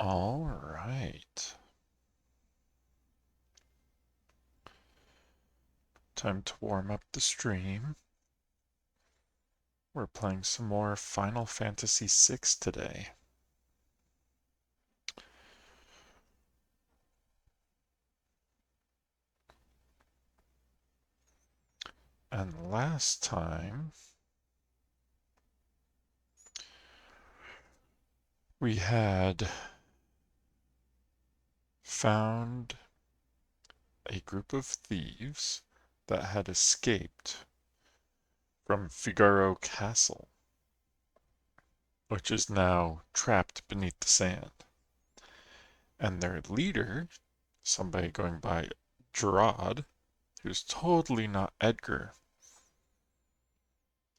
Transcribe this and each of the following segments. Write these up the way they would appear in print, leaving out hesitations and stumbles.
All right. Time to warm up the stream. We're playing some more Final Fantasy VI today. And last time we had found a group of thieves that had escaped from Figaro Castle, which is now trapped beneath the sand. And their leader, somebody going by Gerad, who's totally not Edgar,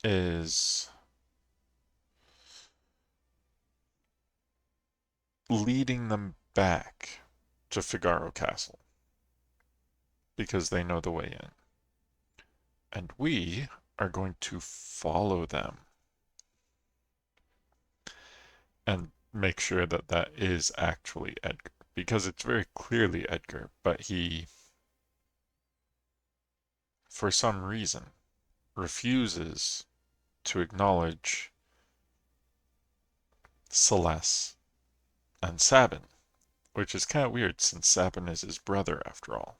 is leading them back to Figaro Castle because they know the way in. And we are going to follow them and make sure that that is actually Edgar, because it's very clearly Edgar, but he, for some reason, refuses to acknowledge Celeste and Sabin, which is kind of weird since Sabin is his brother after all.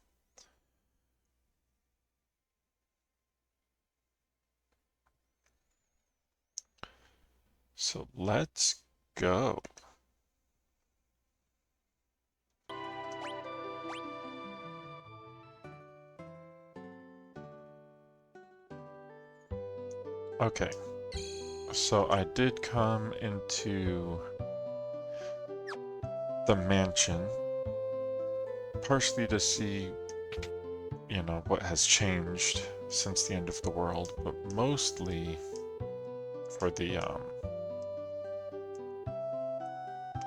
So let's go. Okay, so I did come into the mansion partially to see, what has changed since the end of the world, but mostly for the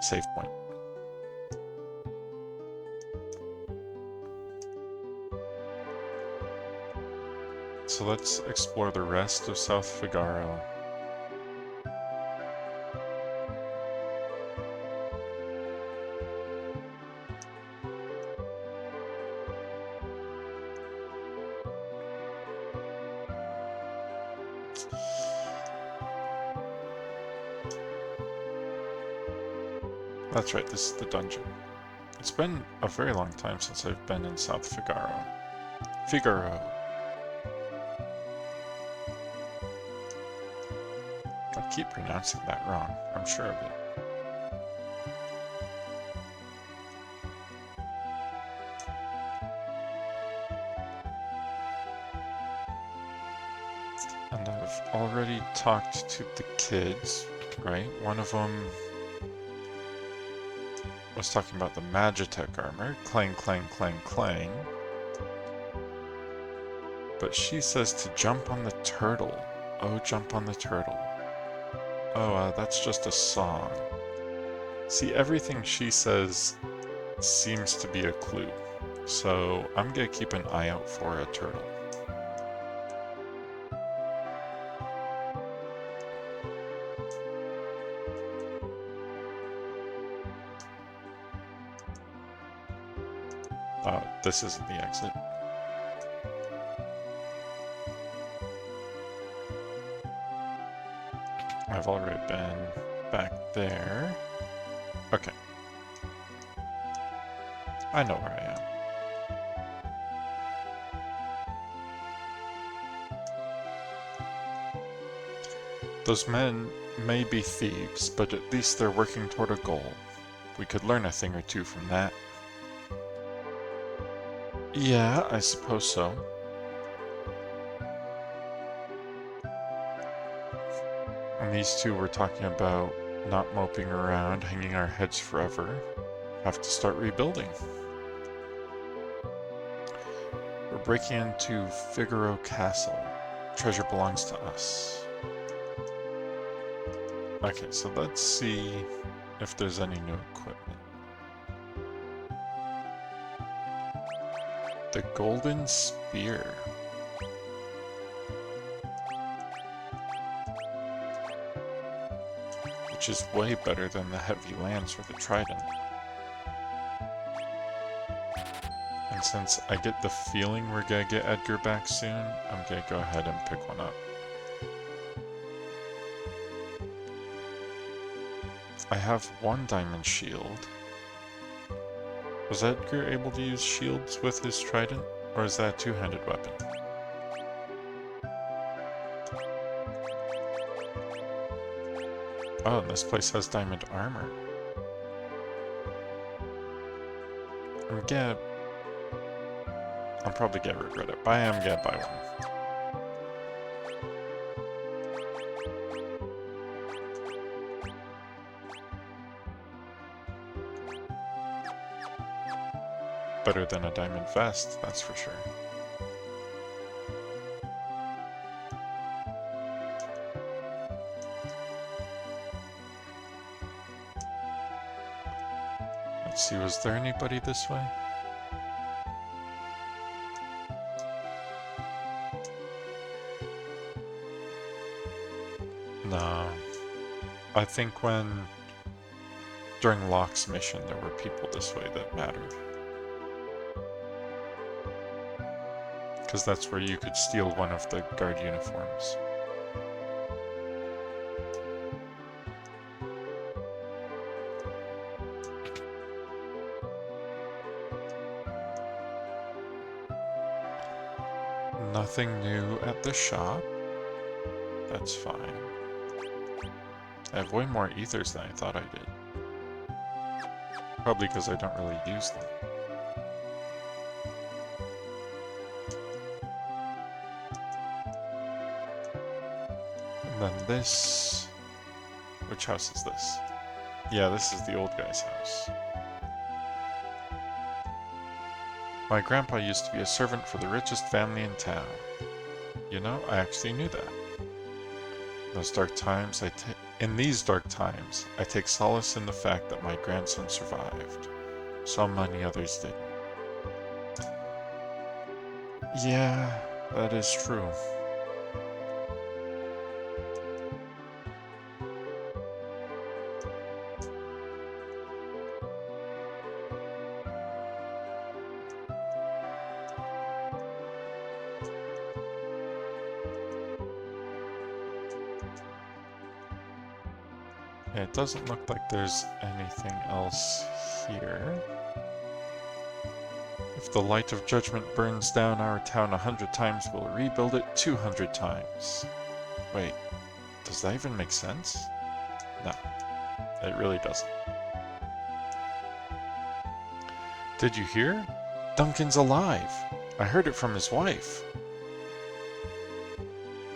save point. So let's explore the rest of South Figaro. That's right, this is the dungeon. It's been a very long time since I've been in South Figaro. Figaro. I keep pronouncing that wrong, I'm sure of it. And I've already talked to the kids, right? One of them was talking about the Magitech armor. Clang, clang, clang, clang. But she says to jump on the turtle. Oh, jump on the turtle. Oh, that's just a song. See, everything she says seems to be a clue. So I'm gonna keep an eye out for a turtle. This isn't the exit. I've already been back there. Okay. I know where I am. Those men may be thieves, but at least they're working toward a goal. We could learn a thing or two from that. Yeah, I suppose so. And these two were talking about not moping around, hanging our heads forever. Have to start rebuilding. We're breaking into Figaro Castle. Treasure belongs to us. Okay, so let's see if there's any new equipment. The Golden Spear. Which is way better than the Heavy Lance or the Trident. And since I get the feeling we're gonna get Edgar back soon, I'm gonna go ahead and pick one up. I have one diamond shield. Was Edgar able to use shields with his trident? Or is that a two-handed weapon? Oh, and this place has diamond armor. I'll probably gonna regret it, but I am gonna buy one. Better than a diamond vest, that's for sure. Let's see, was there anybody this way? No. I think during Locke's mission, there were people this way that mattered. Because that's where you could steal one of the guard uniforms. Nothing new at the shop. That's fine. I have way more ethers than I thought I did. Probably because I don't really use them. And then this... Which house is this? Yeah, this is the old guy's house. My grandpa used to be a servant for the richest family in town. You know, I actually knew that. In these dark times, I take solace in the fact that my grandson survived. So many others didn't. Yeah, that is true. It doesn't look like there's anything else here. If the light of judgment burns down our town 100 times, we'll rebuild it 200 times. Wait, does that even make sense? No, it really doesn't. Did you hear? Duncan's alive! I heard it from his wife.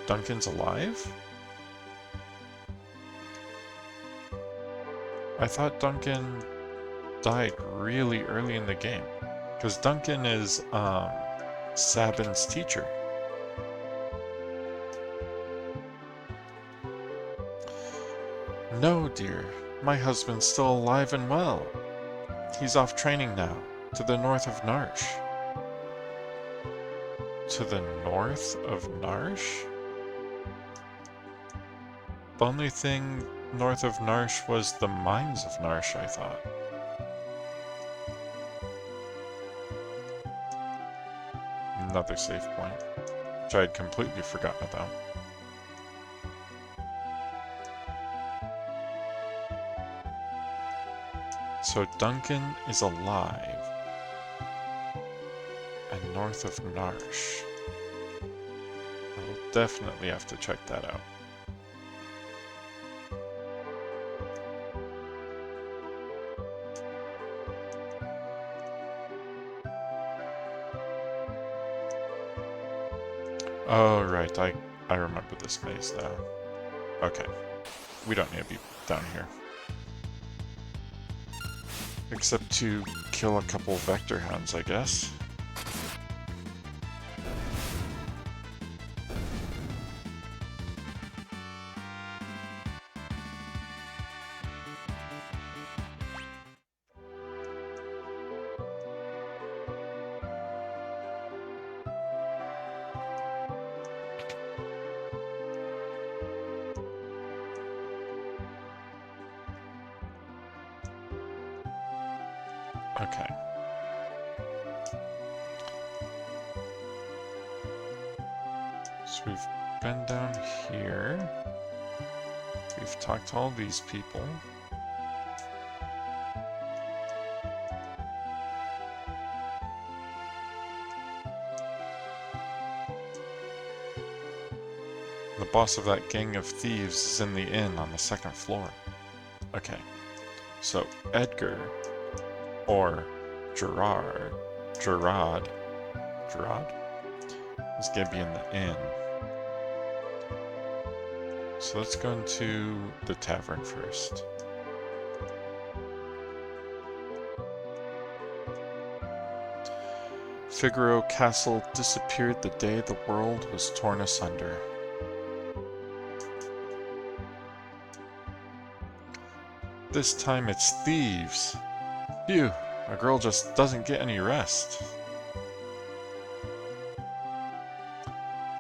Duncan's alive? I thought Duncan died really early in the game. Because Duncan is, Sabin's teacher. No, dear. My husband's still alive and well. He's off training now, to the north of Narsh. To the north of Narsh? The only thing north of Narsh was the mines of Narsh, I thought. Another save point, which I had completely forgotten about. So Duncan is alive. And north of Narsh. I will definitely have to check that out. Oh, right, I remember this maze now. Okay. We don't need to be down here. Except to kill a couple vector hounds, I guess. Okay. So we've been down here. We've talked to all these people. The boss of that gang of thieves is in the inn on the second floor. Okay, so Edgar, or Gerard, is gonna be in the inn. So let's go into the tavern first. Figaro Castle disappeared the day the world was torn asunder. This time it's thieves. Phew, a girl just doesn't get any rest.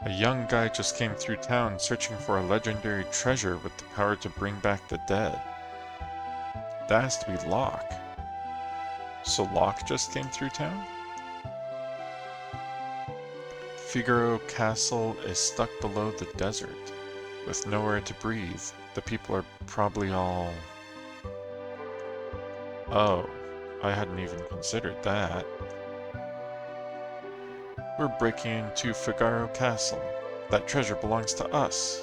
A young guy just came through town searching for a legendary treasure with the power to bring back the dead. That has to be Locke. So Locke just came through town? Figaro Castle is stuck below the desert, with nowhere to breathe. The people are probably all... Oh, I hadn't even considered that. We're breaking into Figaro Castle. That treasure belongs to us.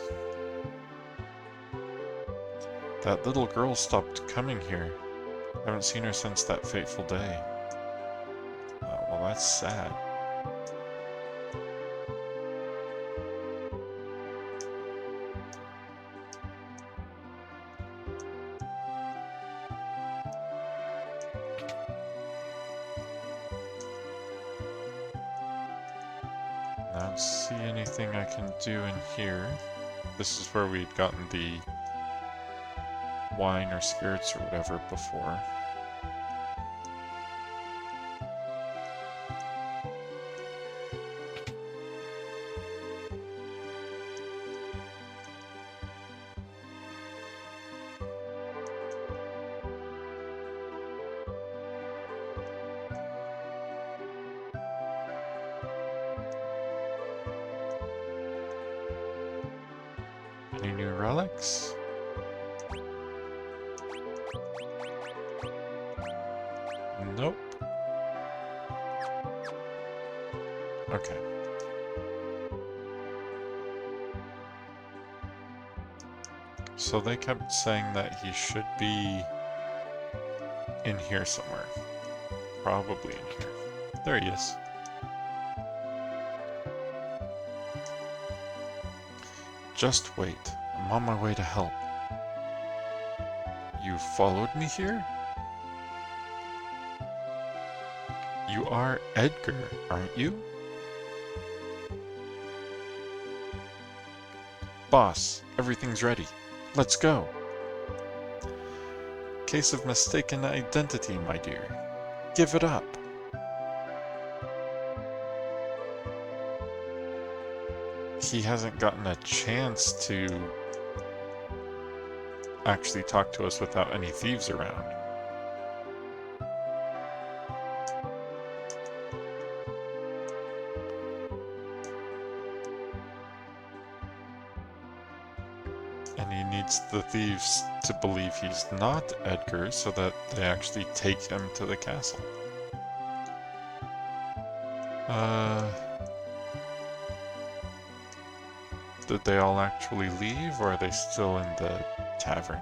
That little girl stopped coming here. Haven't seen her since that fateful day. Well, that's sad. I don't see anything I can do in here. This is where we'd gotten the wine or spirits or whatever before. Any new relics? Nope. Okay. So they kept saying that he should be in here somewhere. Probably in here. There he is. Just wait. I'm on my way to help. You followed me here? You are Edgar, aren't you? Boss, everything's ready. Let's go. Case of mistaken identity, my dear. Give it up. He hasn't gotten a chance to actually talk to us without any thieves around. And he needs the thieves to believe he's not Edgar so that they actually take him to the castle. Did they all actually leave, or are they still in the tavern?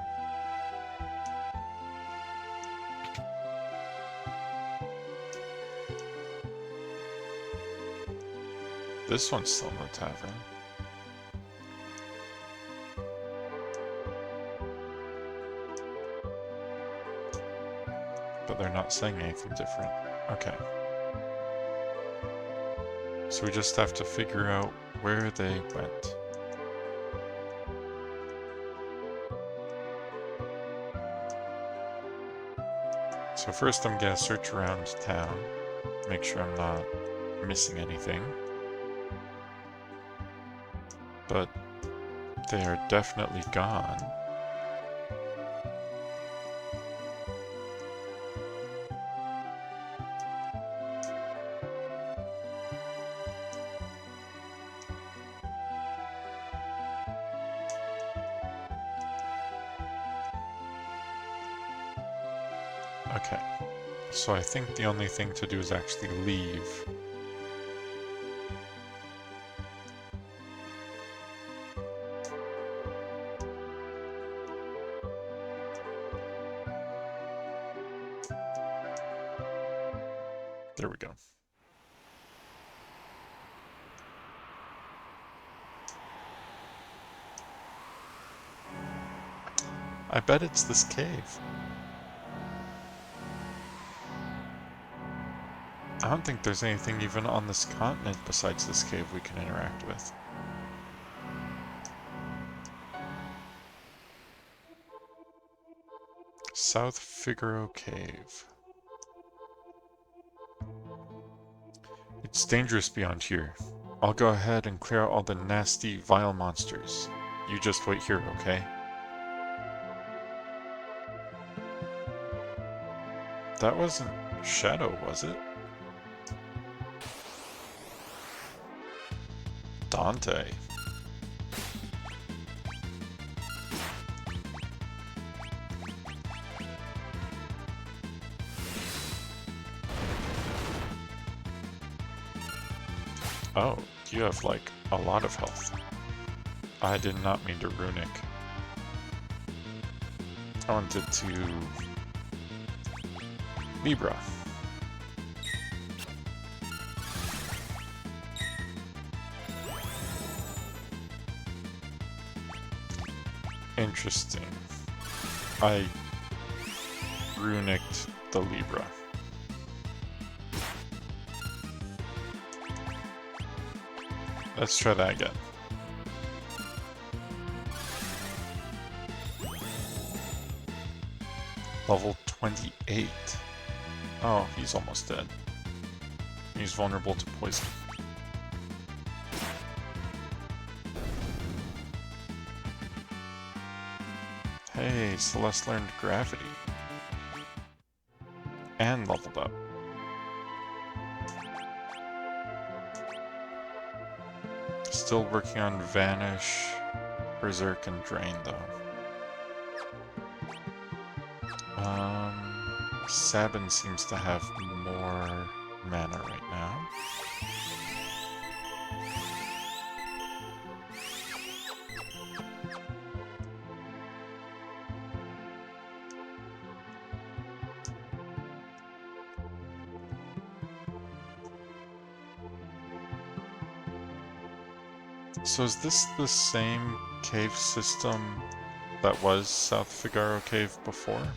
This one's still in the tavern. But they're not saying anything different. Okay. So we just have to figure out where they went. So first I'm gonna search around town, make sure I'm not missing anything. But they are definitely gone. Okay. So I think the only thing to do is actually leave. There we go. I bet it's this cave. I don't think there's anything even on this continent besides this cave we can interact with. South Figaro Cave. It's dangerous beyond here. I'll go ahead and clear out all the nasty, vile monsters. You just wait here, okay? That wasn't Shadow, was it? Dante. Oh, you have like a lot of health. I did not mean to runic. I wanted to Libra. Interesting. I runicked the Libra. Let's try that again. Level 28. Oh, he's almost dead. He's vulnerable to poison. Hey, Celeste learned gravity. And leveled up. Still working on Vanish, Berserk, and Drain, though. Sabin seems to have more mana right now. So is this the same cave system that was South Figaro Cave before?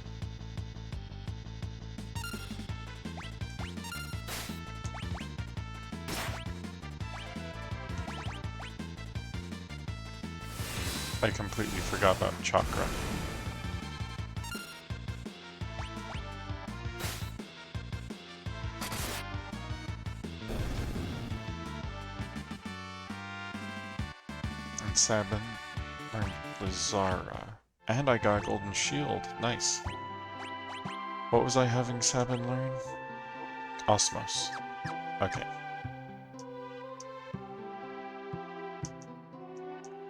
I completely forgot about Chakra. And Sabin learned Lazara. And I got a golden shield. Nice. What was I having Sabin learn? Osmos. Okay.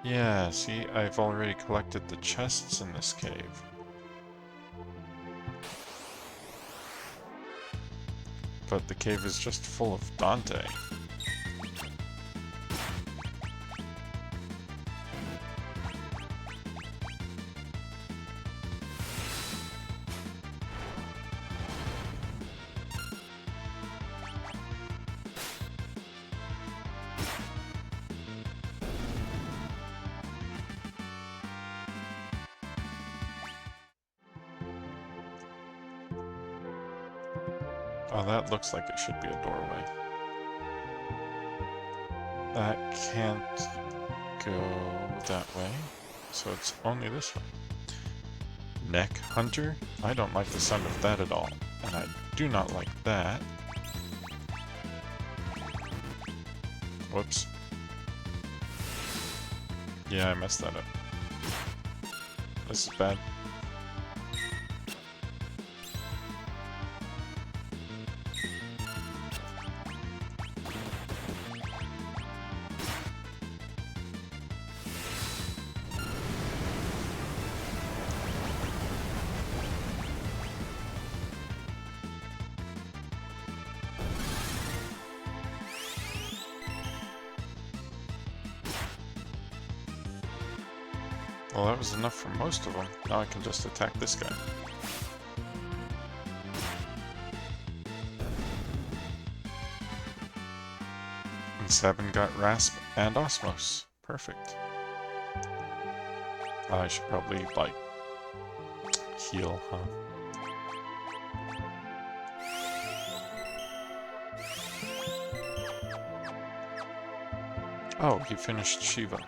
Yeah, see, I've already collected the chests in this cave. But the cave is just full of Dante. Oh, that looks like it should be a doorway. That can't go that way, so it's only this way. Neck Hunter? I don't like the sound of that at all, and I do not like that. Whoops. Yeah, I messed that up. This is bad. Well, that was enough for most of them. Now I can just attack this guy. And Sabin got Rasp and Osmos. Perfect. I should probably, like, heal, huh? Oh, he finished Shiva.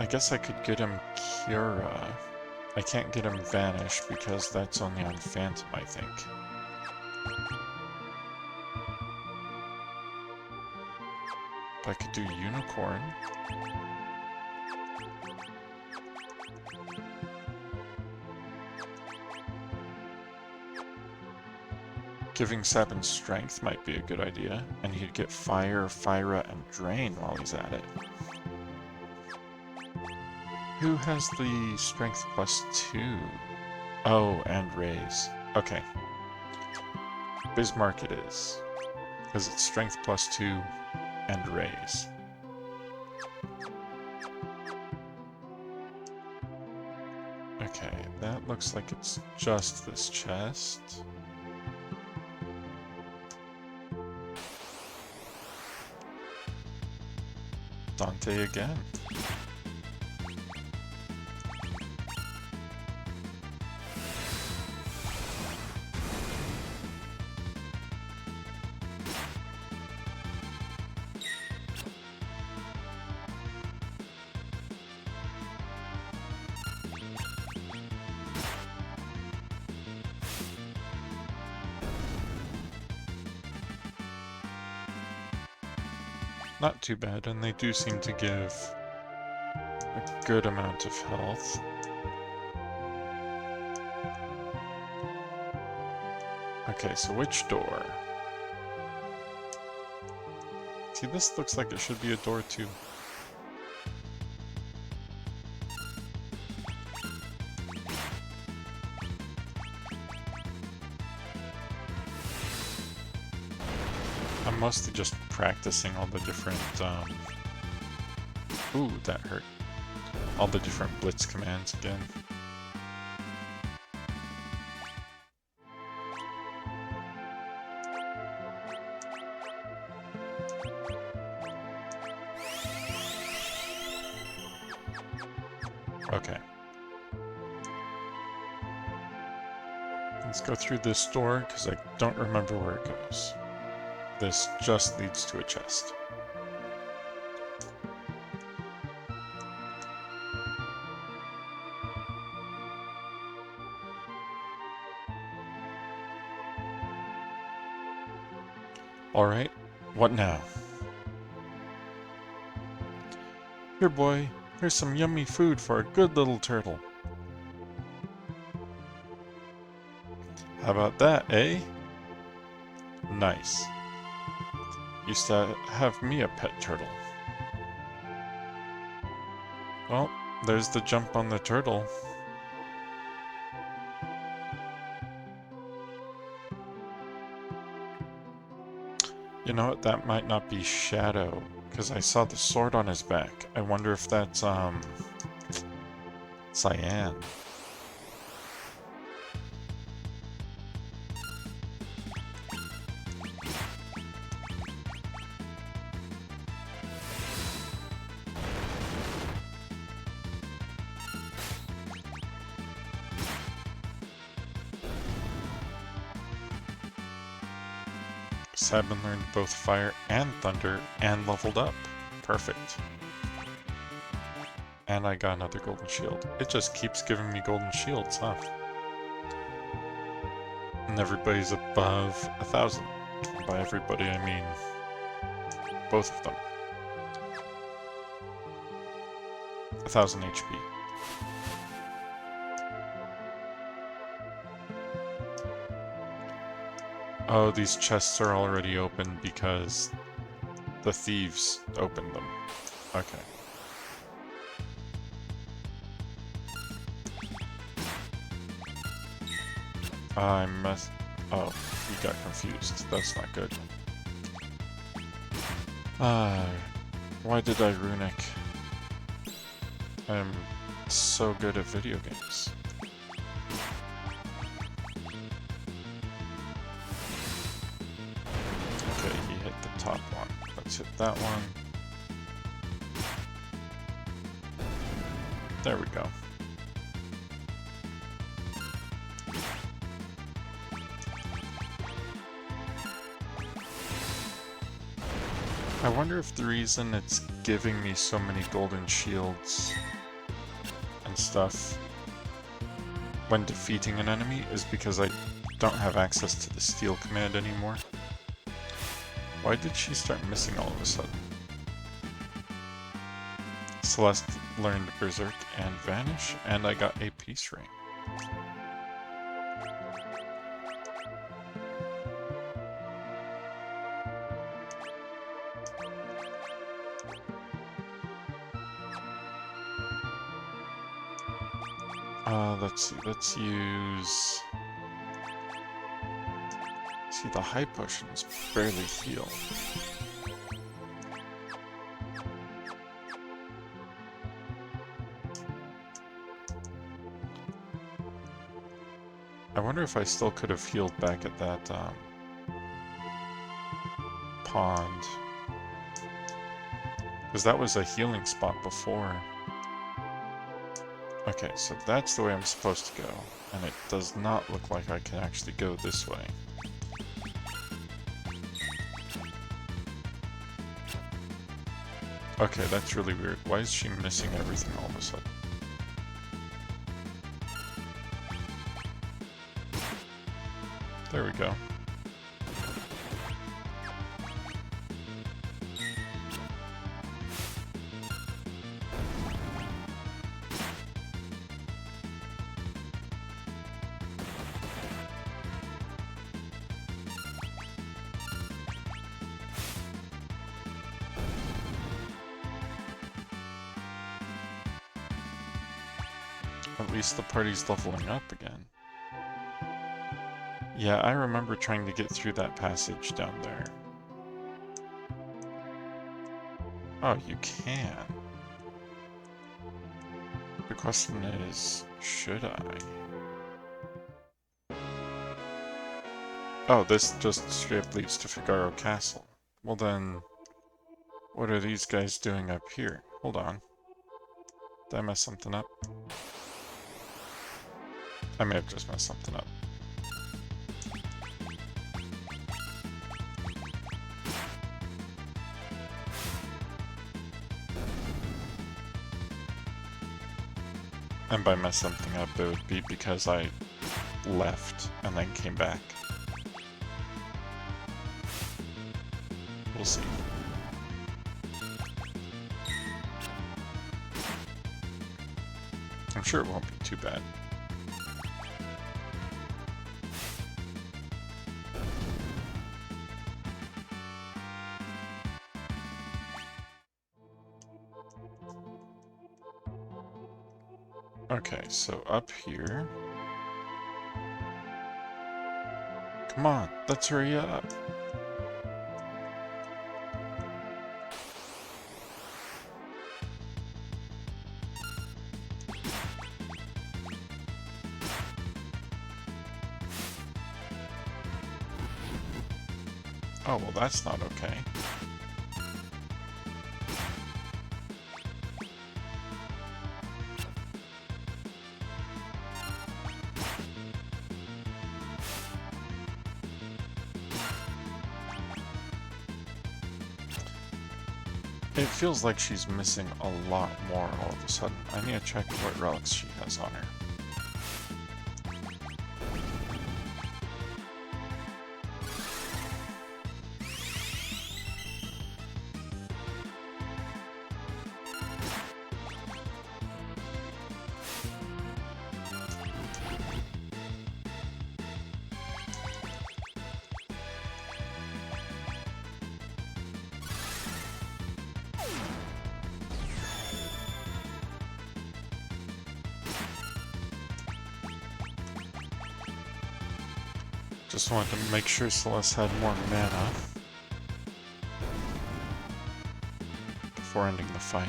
I guess I could get him Cura. I can't get him Vanish because that's only on Phantom, I think. But I could do Unicorn. Giving Sabin Strength might be a good idea, and he'd get Fire, Fyra, and Drain while he's at it. Who has the Strength +2? Oh, and Raise. Okay. Bismarck it is. Because it's Strength +2 and Raise. Okay, that looks like it's just this chest. Dante again. Not too bad, and they do seem to give a good amount of health. Okay, so which door? See, this looks like it should be a door too. I'm mostly just practicing all the different, ooh, that hurt. All the different blitz commands again. Okay. Let's go through this door, because I don't remember where it goes. This just leads to a chest. Alright, what now? Here, boy, here's some yummy food for a good little turtle. How about that, eh? Nice. Used to have me a pet turtle. Well, there's the jump on the turtle. You know what, that might not be Shadow, because I saw the sword on his back. I wonder if that's, Cyan. Sabin learned both Fire and Thunder and leveled up. Perfect. And I got another golden shield. It just keeps giving me golden shields, huh? And everybody's above 1,000. By everybody, I mean both of them. 1,000 HP. Oh, these chests are already open because the thieves opened them. Okay. I must... oh. he got confused. That's not good. Why did I runic? I'm so good at video games. Okay, he hit the top one. Let's hit that one. There we go. I wonder if the reason it's giving me so many golden shields and stuff when defeating an enemy is because I don't have access to the steal command anymore. Why did she start missing all of a sudden? Celeste learned Berserk and Vanish, and I got a peace ring. Let's see, let's use... See, the high potions barely heal. I wonder if I still could have healed back at that, pond. Because that was a healing spot before. Okay, so that's the way I'm supposed to go, and it does not look like I can actually go this way. Okay, that's really weird. Why is she missing everything all of a sudden? There we go. At least the party's leveling up again. Yeah, I remember trying to get through that passage down there. Oh, you can. The question is, should I? Oh, this just straight up leads to Figaro Castle. Well then, what are these guys doing up here? Hold on. Did I mess something up? I may have just messed something up. And by mess something up, it would be because I left and then came back. We'll see. I'm sure it won't be too bad. Okay, so up here... Come on, let's hurry up! Oh, well that's not okay. It feels like she's missing a lot more all of a sudden. I need to check what relics she has on her. Just wanted to make sure Celeste had more mana before ending the fight.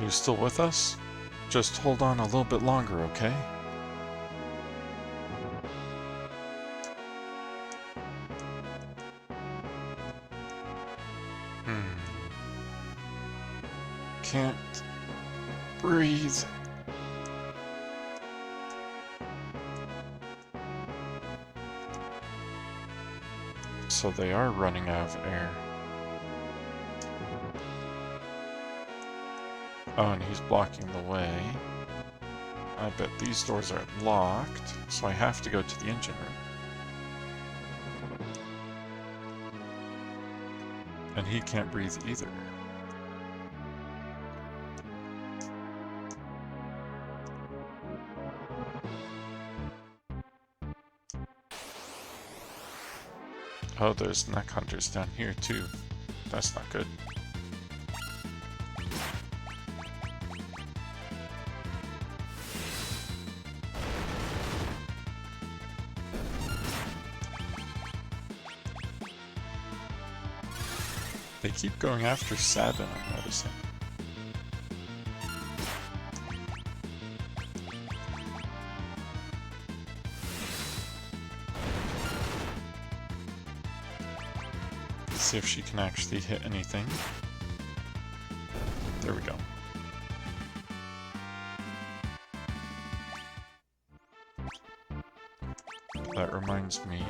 You still with us? Just hold on a little bit longer, okay? Can't breathe. So they are running out of air. Oh, and he's blocking the way. I bet these doors are locked, so I have to go to the engine room. And he can't breathe either. Oh, there's neck hunters down here too. That's not good. They keep going after Sabin, I'm noticing. Let's see if she can actually hit anything. There we go. That reminds me.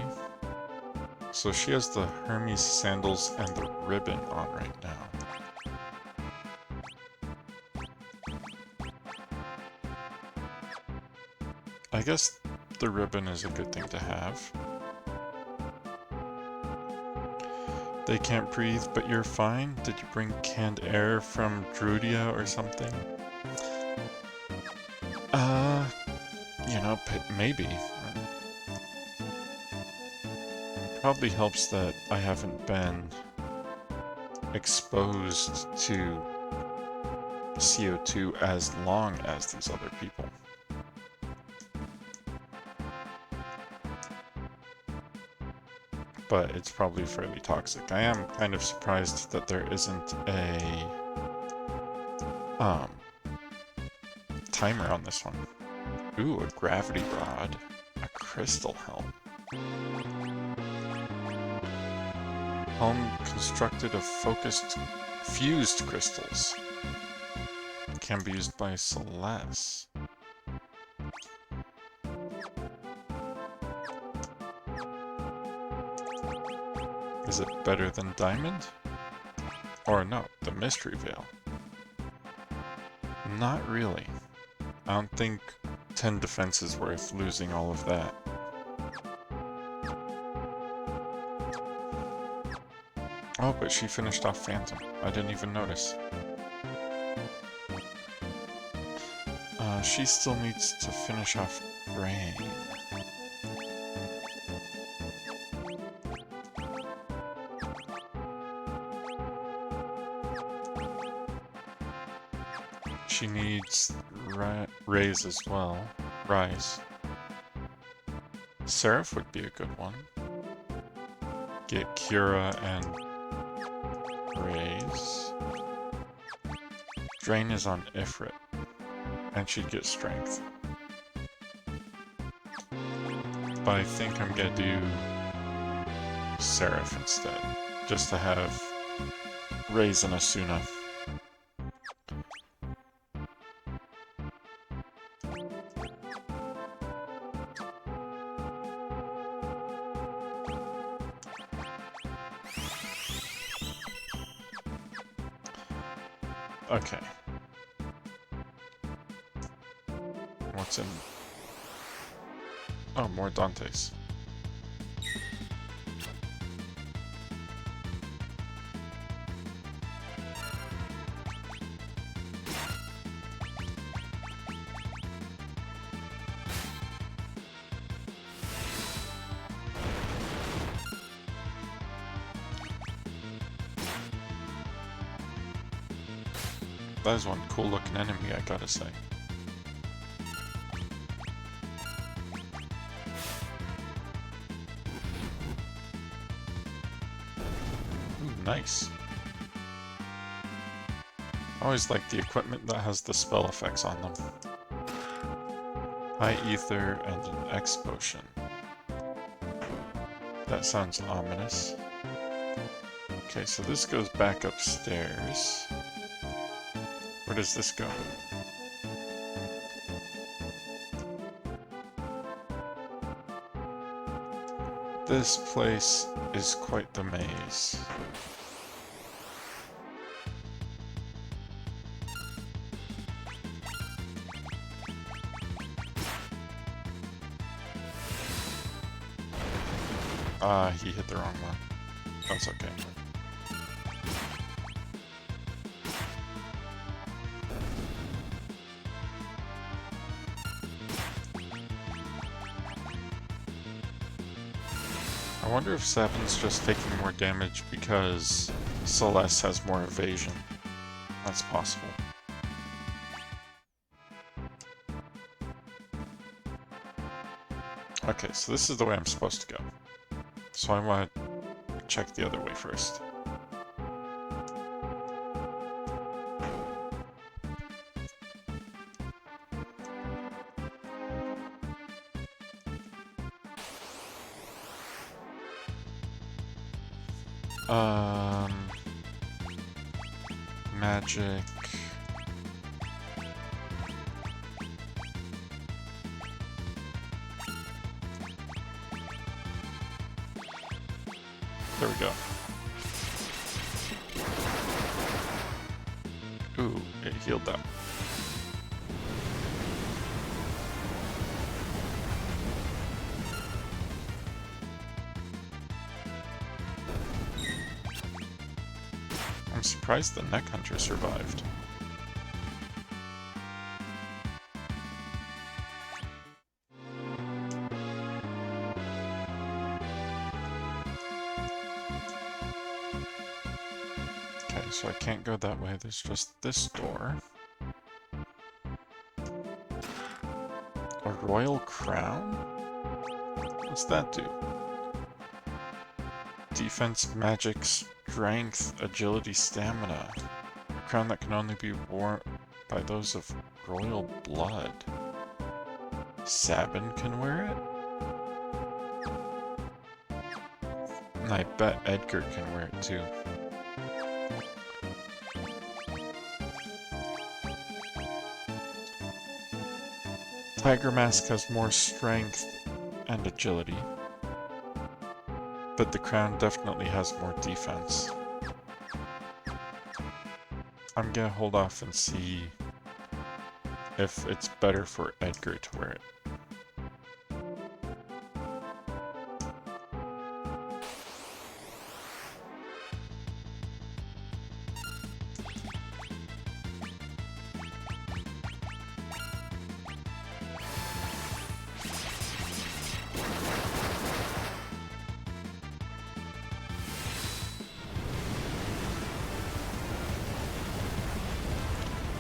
So she has the Hermes sandals and the ribbon on right now. I guess the ribbon is a good thing to have. They can't breathe, but you're fine? Did you bring canned air from Druidia or something? You know, maybe. Probably helps that I haven't been exposed to CO2 as long as these other people. But it's probably fairly toxic. I am kind of surprised that there isn't a timer on this one. Ooh, a gravity rod, a crystal helm. Helm constructed of fused crystals. Can be used by Celeste. Is it better than Diamond? Or no, the Mystery Veil? Not really. I don't think 10 defense is worth losing all of that. Oh, but she finished off Phantom. I didn't even notice. She still needs to finish off Rain. She needs Raise as well. Rise. Seraph would be a good one. Get Kira and Raise. Drain is on Ifrit. And she'd get Strength. But I think I'm gonna do Seraph instead. Just to have Raise and Asuna. Okay. What's in? Oh, more Dantes. That is one cool looking enemy, I gotta say. Ooh, nice. I always like the equipment that has the spell effects on them. High ether and an X potion. That sounds ominous. Okay, so this goes back upstairs. Where does this go? This place is quite the maze. He hit the wrong one. That's okay. I wonder if Sabin's just taking more damage because Celeste has more evasion. That's possible. Okay, so this is the way I'm supposed to go. So I want to check the other way first. Magic. There we go. Ooh, it healed that. I'm surprised the Neck Hunter survived. Okay, so I can't go that way, there's just this door. A royal crown? What's that do? Defense, magic, strength, agility, stamina. A crown that can only be worn by those of royal blood. Sabin can wear it? And I bet Edgar can wear it too. Tiger Mask has more strength and agility, but the crown definitely has more defense. I'm gonna hold off and see if it's better for Edgar to wear it.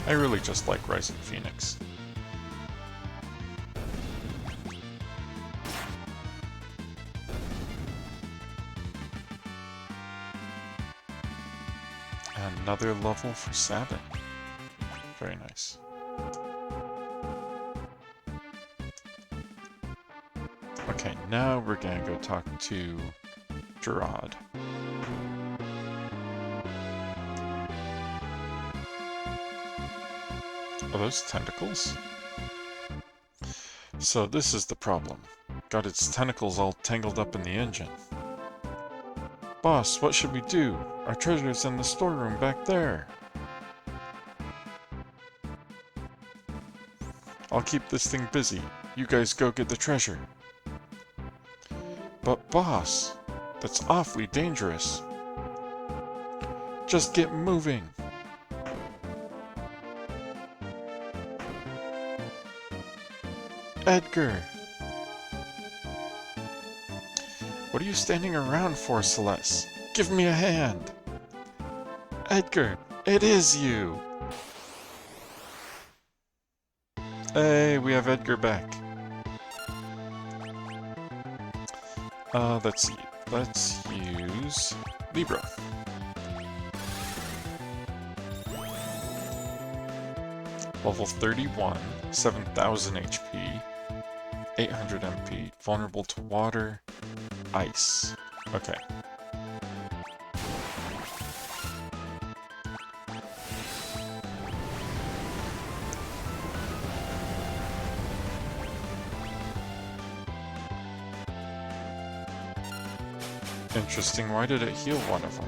I really just like Rising Phoenix. Another level for Sabin. Very nice. Okay, now we're gonna go talk to Gerad. Are those tentacles? So this is the problem. Got its tentacles all tangled up in the engine. Boss, what should we do? Our treasure's in the storeroom back there. I'll keep this thing busy. You guys go get the treasure. But boss, that's awfully dangerous. Just get moving. Edgar! What are you standing around for, Celeste? Give me a hand! Edgar, it is you! Hey, we have Edgar back. Let's see. Let's use Libra. Level 31, 7000 HP, 800 MP, vulnerable to water, ice. Okay. Interesting, why did it heal one of them?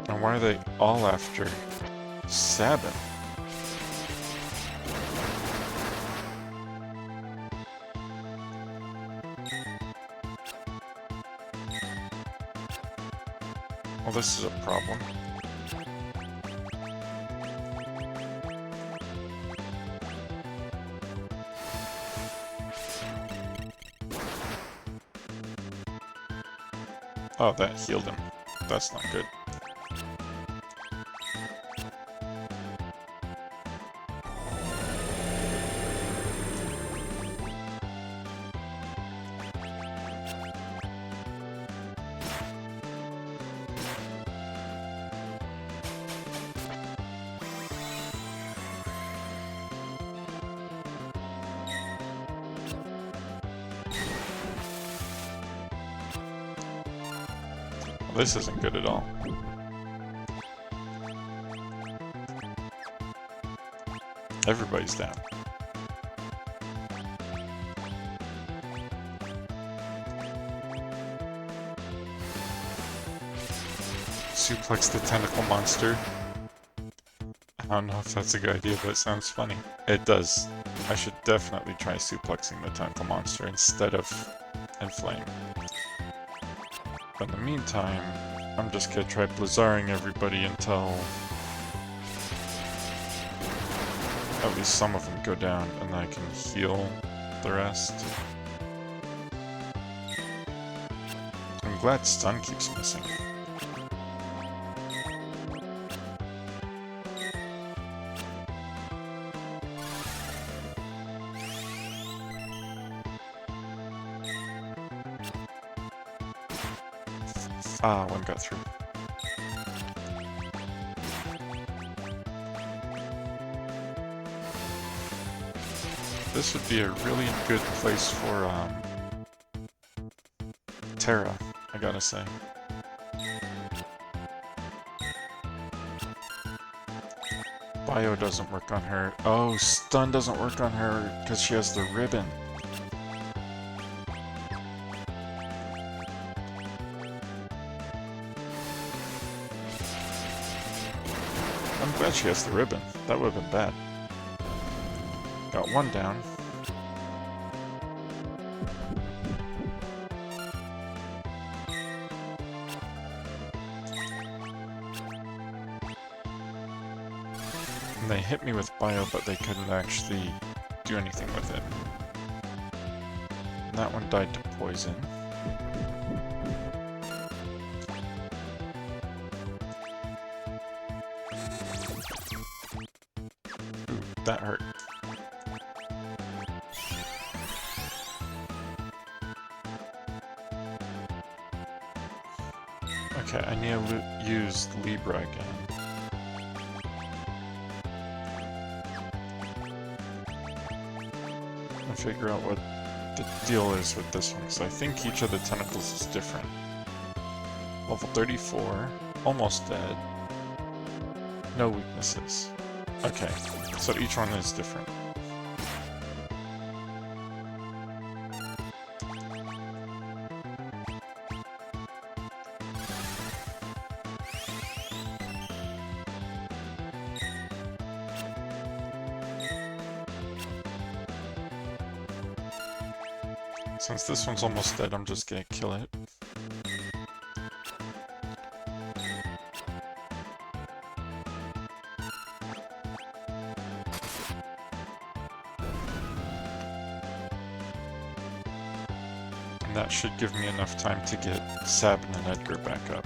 And why are they all after Sabin? Well, this is a problem. Oh, that healed him. That's not good. This isn't good at all. Everybody's down. Suplex the tentacle monster. I don't know if that's a good idea, but it sounds funny. It does. I should definitely try suplexing the tentacle monster instead of Inflame. But in the meantime, I'm just gonna try Blizzaring everybody until at least some of them go down, and then I can heal the rest. I'm glad stun keeps missing. Ah, one got through. This would be a really good place for, Terra, I gotta say. Bio doesn't work on her. Oh, stun doesn't work on her because she has the ribbon. I'm glad she has the ribbon. That would have been bad. Got one down. And they hit me with bio, but they couldn't actually do anything with it. And that one died to poison. Ooh, that hurt. Okay, I need to use Libra again. And figure out what the deal is with this one, because I think each of the tentacles is different. Level 34, almost dead. No weaknesses. Okay, so each one is different. Since this one's almost dead, I'm just gonna kill it. And that should give me enough time to get Sabin and Edgar back up.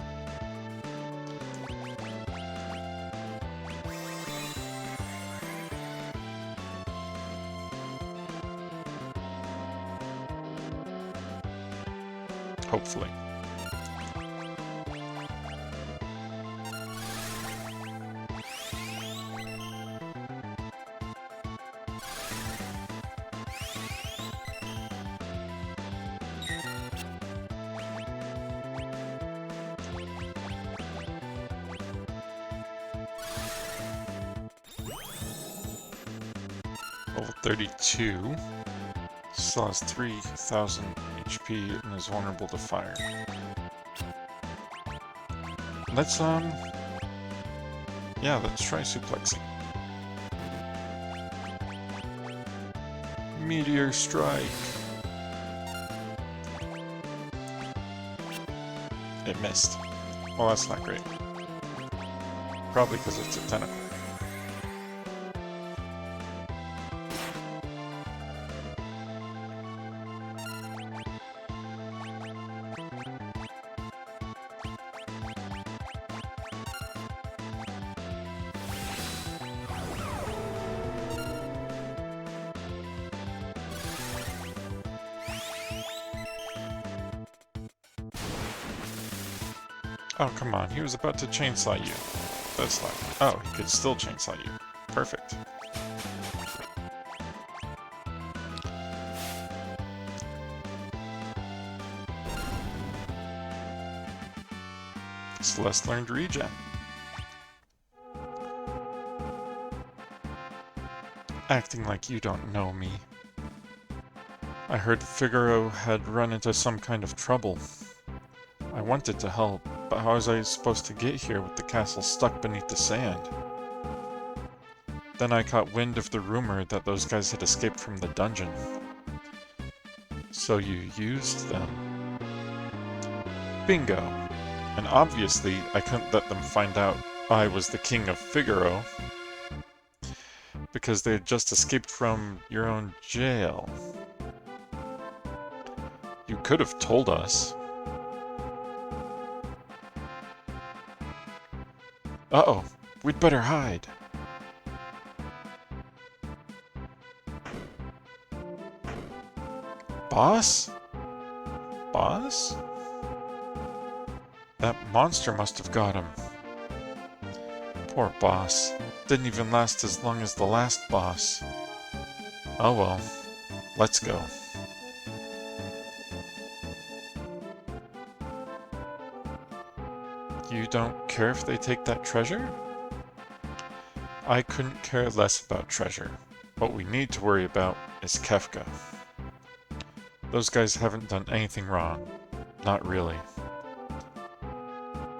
Hopefully. Level 32. Still has 3,000 HP and is vulnerable to fire. Let's, yeah, let's try suplexing. Meteor strike! It missed. Well, that's not great. Probably because it's a tentacle. Oh, come on, he was about to chainsaw you. That's like, oh, he could still chainsaw you. Perfect. Celeste learned regen. Acting like you don't know me. I heard Figaro had run into some kind of trouble. I wanted to help, but how was I supposed to get here with the castle stuck beneath the sand? Then I caught wind of the rumor that those guys had escaped from the dungeon. So you used them. Bingo! And obviously, I couldn't let them find out I was the king of Figaro, because they had just escaped from your own jail. You could have told us. Uh-oh, we'd better hide. Boss? Boss? That monster must have got him. Poor boss. Didn't even last as long as the last boss. Oh well. Let's go. You don't care if they take that treasure? I couldn't care less about treasure. What we need to worry about is Kefka. Those guys haven't done anything wrong. Not really.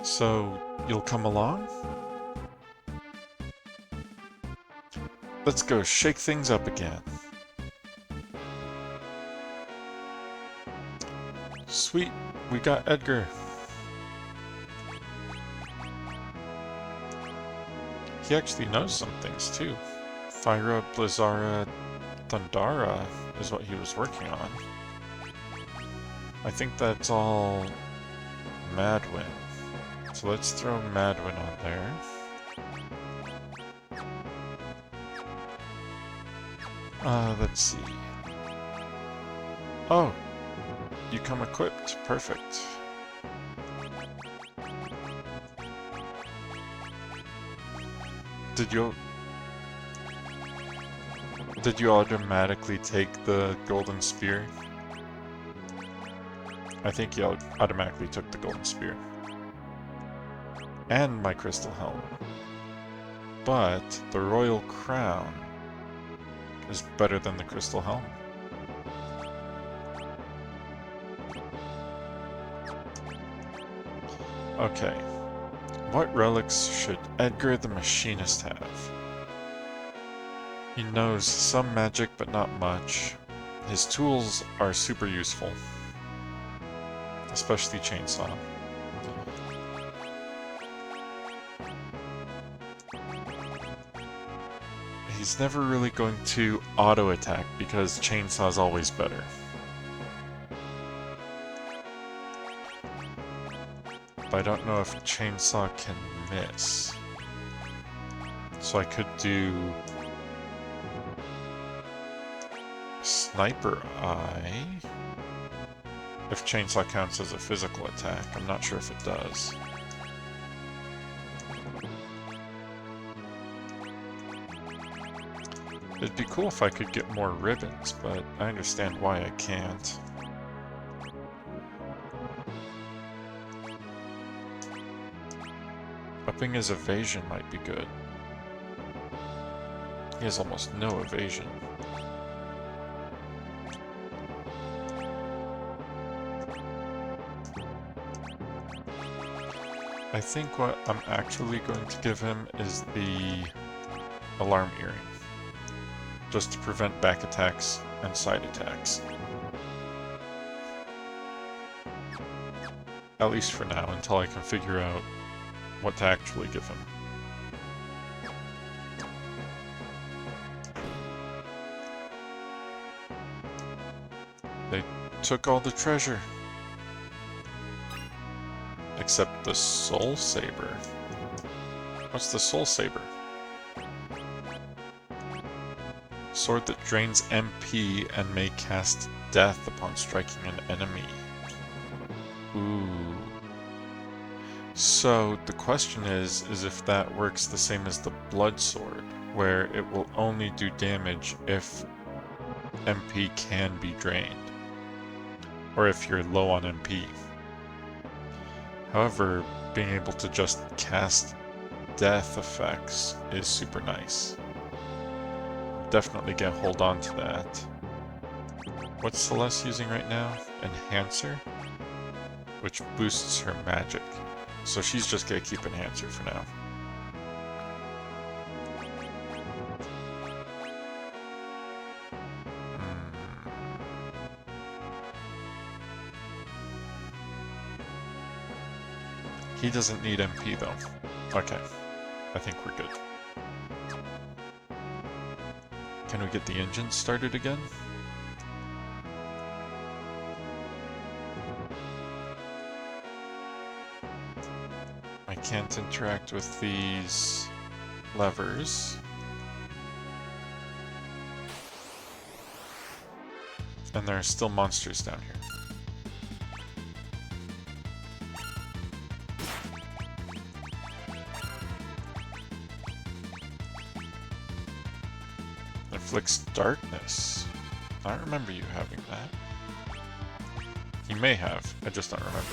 So, you'll come along? Let's go shake things up again. Sweet, we got Edgar. He actually knows some things too. Fyra, Blizzara, Thundara is what he was working on. I think that's all Madwin. So let's throw Madwin on there. Let's see. Oh, you come equipped. Perfect. Did you automatically take the golden spear? I think you automatically took the golden spear. And my crystal helm. But the royal crown is better than the crystal helm. Okay. What relics should Edgar the Machinist have? He knows some magic, but not much. His tools are super useful. Especially chainsaw. He's never really going to auto-attack because chainsaw is always better. but I don't know if chainsaw can miss. So I could do sniper eye if chainsaw counts as a physical attack. I'm not sure if it does. It'd be cool if I could get more ribbons, but I understand why I can't. Upping his evasion might be good. He has almost no evasion. I think what I'm actually going to give him is the alarm earring, just to prevent back attacks and side attacks. At least for now, until I can figure out what to actually give him. They took all the treasure. Except the Soul Saber. What's the Soul Saber? Sword that drains MP and may cast death upon striking an enemy. Ooh. So the question is if that works the same as the Blood Sword, where it will only do damage if MP can be drained, or if you're low on MP. However, being able to just cast death effects is super nice. Definitely gonna hold on to that. What's Celeste using right now? Enhancer? Which boosts her magic. So she's just gonna keep Enhancer for now. He doesn't need MP though. Okay, I think we're good. Can we get the engine started again? I can't interact with these levers. And there are still monsters down here. Inflicts darkness. I don't remember you having that. You may have, I just don't remember.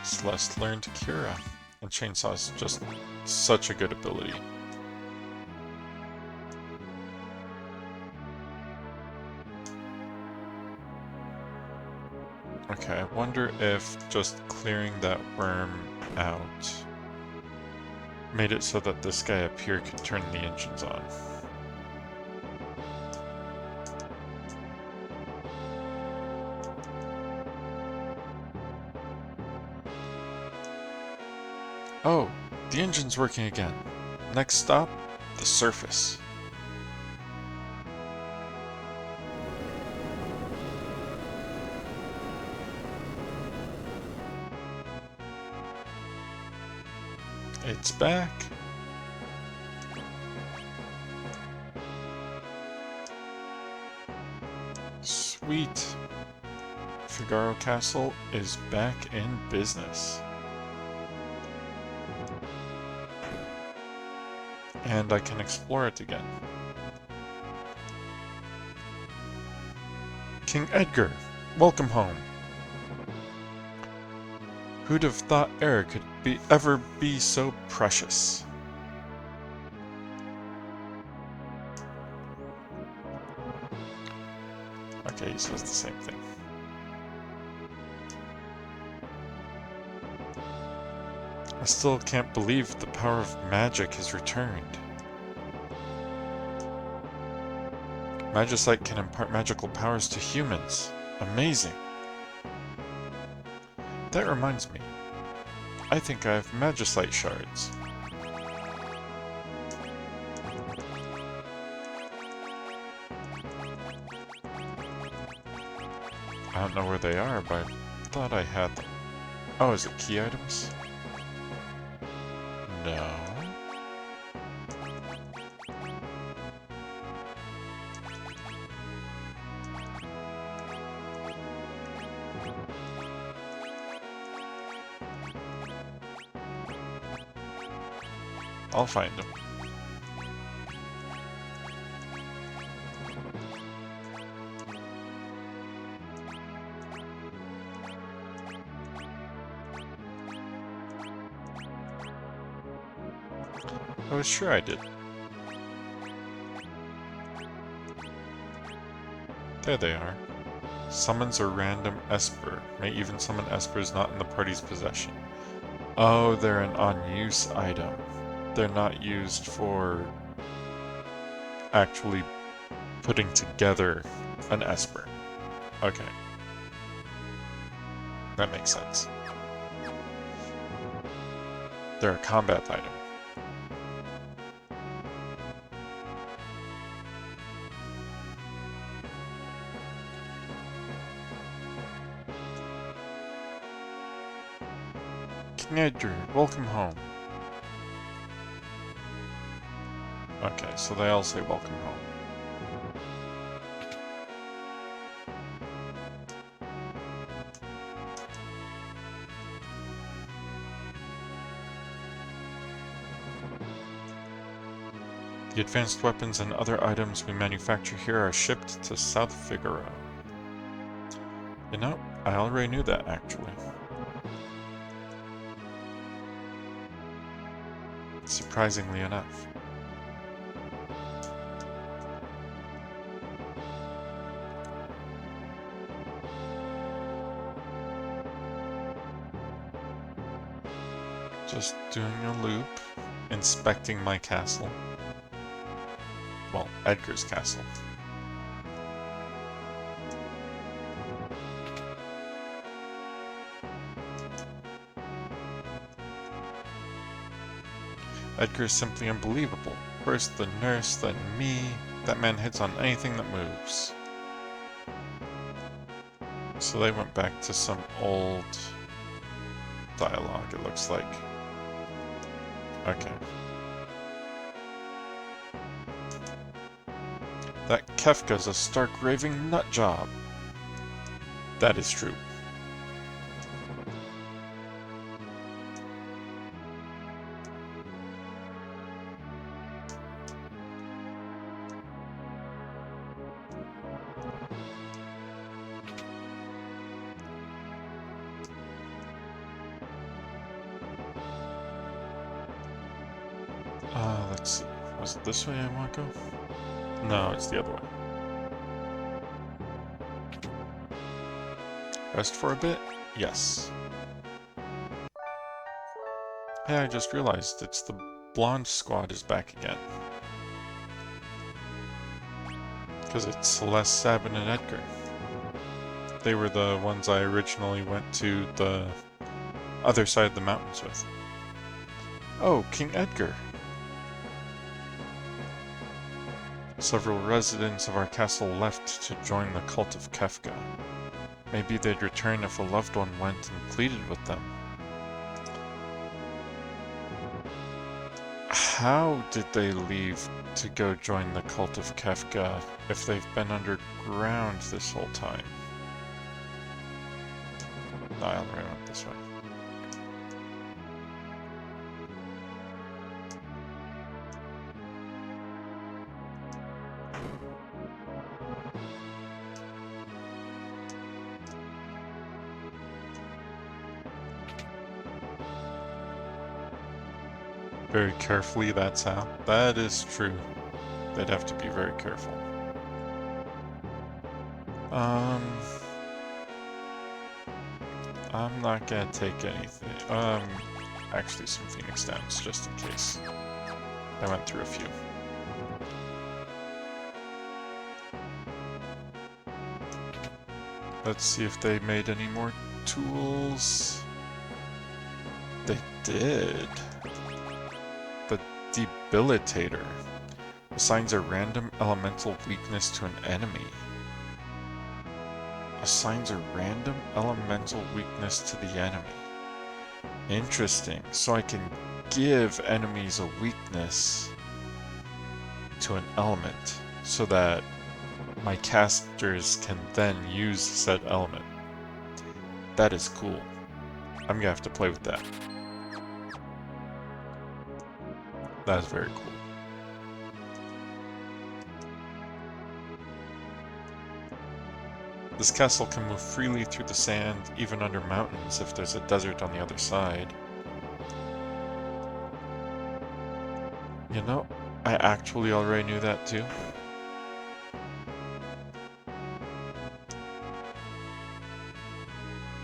Celeste learned Cura, and Chainsaw is just such a good ability. Okay, I wonder if just clearing that worm out made it so that this guy up here could turn the engines on. Oh, the engine's working again. Next stop, the surface. It's back. Sweet. Figaro Castle is back in business. And I can explore it again. King Edgar, welcome home. Who'd have thought air could ever be so precious? Okay, he says the same thing. I still can't believe the power of magic has returned. Magicite can impart magical powers to humans. Amazing. That reminds me. I think I have Magicite shards. I don't know where they are, but I thought I had them. Oh, is it key items? No. I'll find them. I was sure I did. There they are. Summons a random Esper. May even summon Espers not in the party's possession. Oh, they're an on-use item. They're not used for actually putting together an Esper. Okay. That makes sense. They're a combat item. King Edgar, welcome home. Okay, so they all say welcome home. The advanced weapons and other items we manufacture here are shipped to South Figaro. You know, I already knew that, actually. Surprisingly enough. Just doing a loop, inspecting my castle. Well, Edgar's castle. Edgar is simply unbelievable. First the nurse, then me. That man hits on anything that moves. So they went back to some old dialogue, it looks like. Okay. That Kefka's a stark raving nutjob. That is true. Let's see. Was it this way I want to go? No, it's the other way. Rest for a bit? Yes. Hey, I just realized it's the blonde squad is back again. Because it's Celeste, Sabin, and Edgar. They were the ones I originally went to the other side of the mountains with. Oh, King Edgar! Several residents of our castle left to join the cult of Kefka. Maybe they'd return if a loved one went and pleaded with them. How did they leave to go join the cult of Kefka if they've been underground this whole time? No, I already went this way. Very carefully, that's how. That is true. They'd have to be very careful. I'm not gonna take anything. Actually some Phoenix Downs, just in case. I went through a few. Let's see if they made any more tools. They did. The Debilitator assigns a random elemental weakness to an enemy. Assigns a random elemental weakness to the enemy. Interesting. So I can give enemies a weakness to an element so that my casters can then use said element. That is cool. I'm gonna have to play with that. That is very cool. This castle can move freely through the sand, even under mountains if there's a desert on the other side. You know, I actually already knew that too.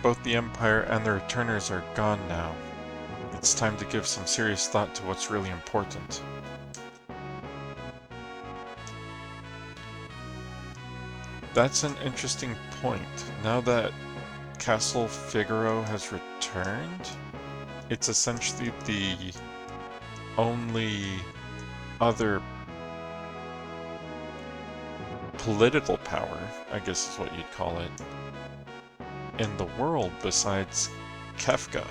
Both the Empire and the Returners are gone now. It's time to give some serious thought to what's really important. That's an interesting point. Now that Castle Figaro has returned, it's essentially the only other political power, I guess is what you'd call it, in the world besides Kefka.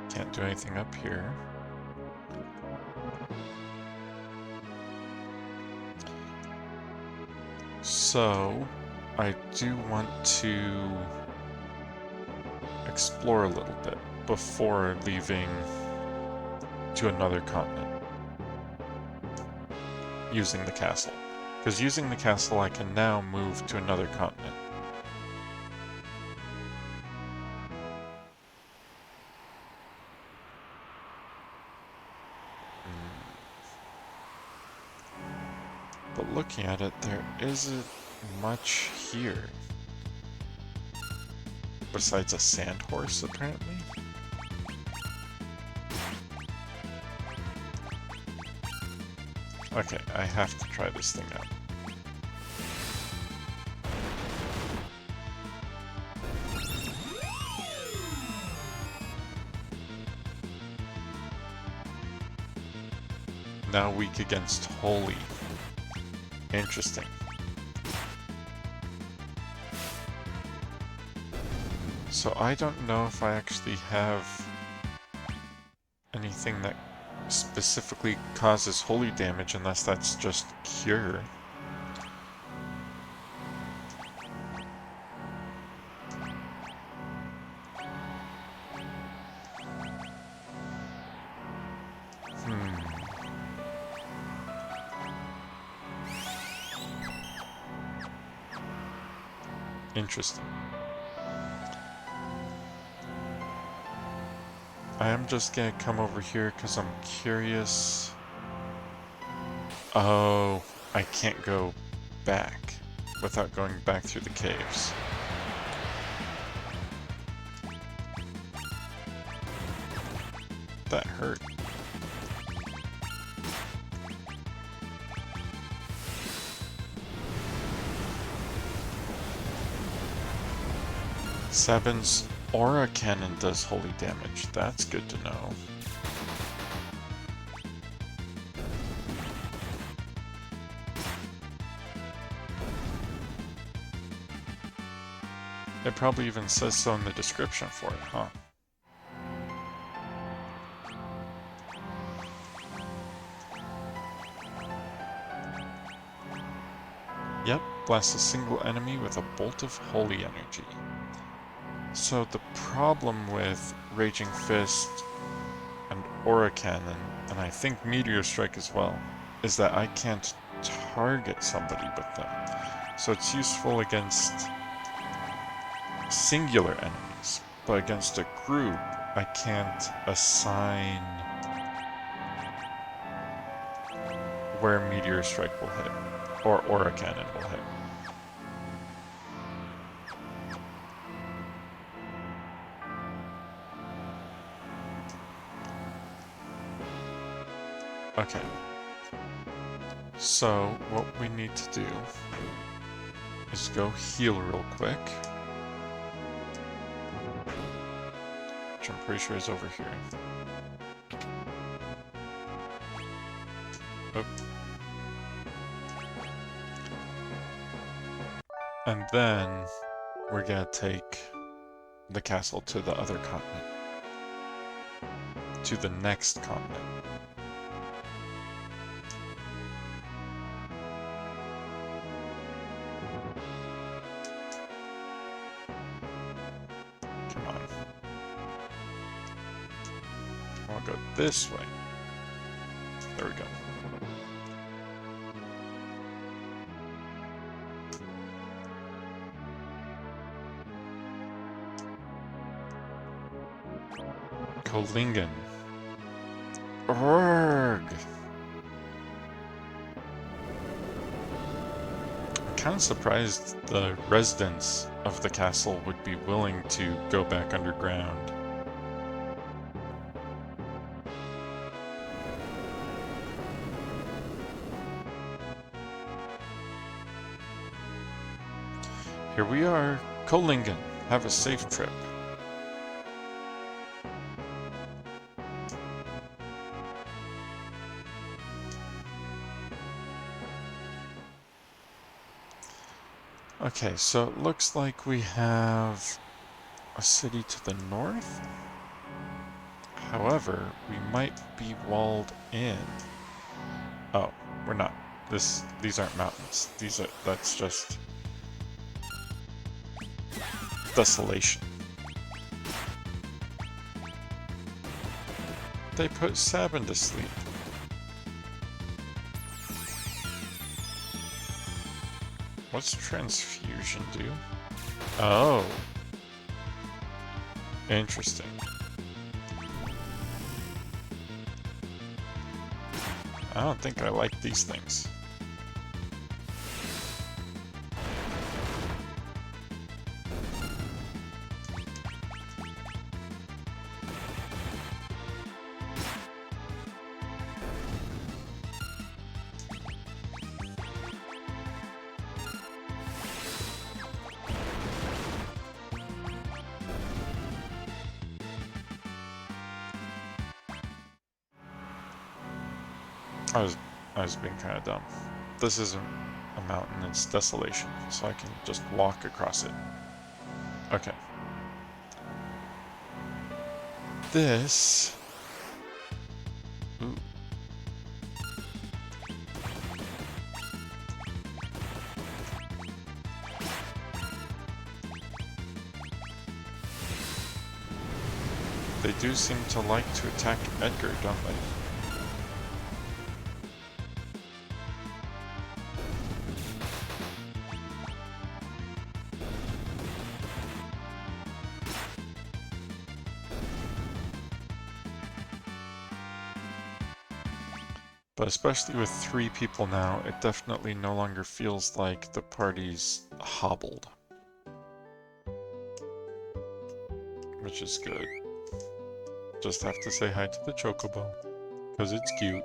Can't do anything up here. So, I do want to explore a little bit before leaving to another continent using the castle. Because using the castle, I can now move to another continent. But looking at it, there isn't much here. Besides a sand horse, apparently? Okay, I have to try this thing out. Now weak against Holy. Interesting. So I don't know if I actually have anything that specifically causes holy damage unless that's just cure. Interesting. I am just gonna come over here because I'm curious. Oh, I can't go back without going back through the caves. That hurt. Sabin's aura cannon does holy damage. That's good to know. It probably even says so in the description for it, huh? Yep, blast a single enemy with a bolt of holy energy. So the problem with Raging Fist and Aura Cannon, and I think Meteor Strike as well, is that I can't target somebody with them. So it's useful against singular enemies, but against a group, I can't assign where Meteor Strike will hit, or Aura Cannon will hit. Okay, so what we need to do is go heal real quick. which I'm pretty sure is over here. Oh. And then we're gonna take the castle to the other continent. To the next continent. Come on. I'll go this way. There we go. Kolingen. Urgh. I'm kind of surprised the residents of the castle would be willing to go back underground. Here we are, Kolingen. Have a safe trip. Okay, so it looks like we have a city to the north. However, we might be walled in. Oh, we're not. These aren't mountains. That's just desolation. They put Sabin to sleep. What's transfusion do? Oh. Interesting. I don't think I like these things. I was being kind of dumb. This isn't a mountain, it's desolation, so I can just walk across it. Okay. This... Ooh. They do seem to like to attack Edgar, don't they? But especially with 3 people now, it definitely no longer feels like the party's hobbled. Which is good. Just have to say hi to the chocobo, because it's cute.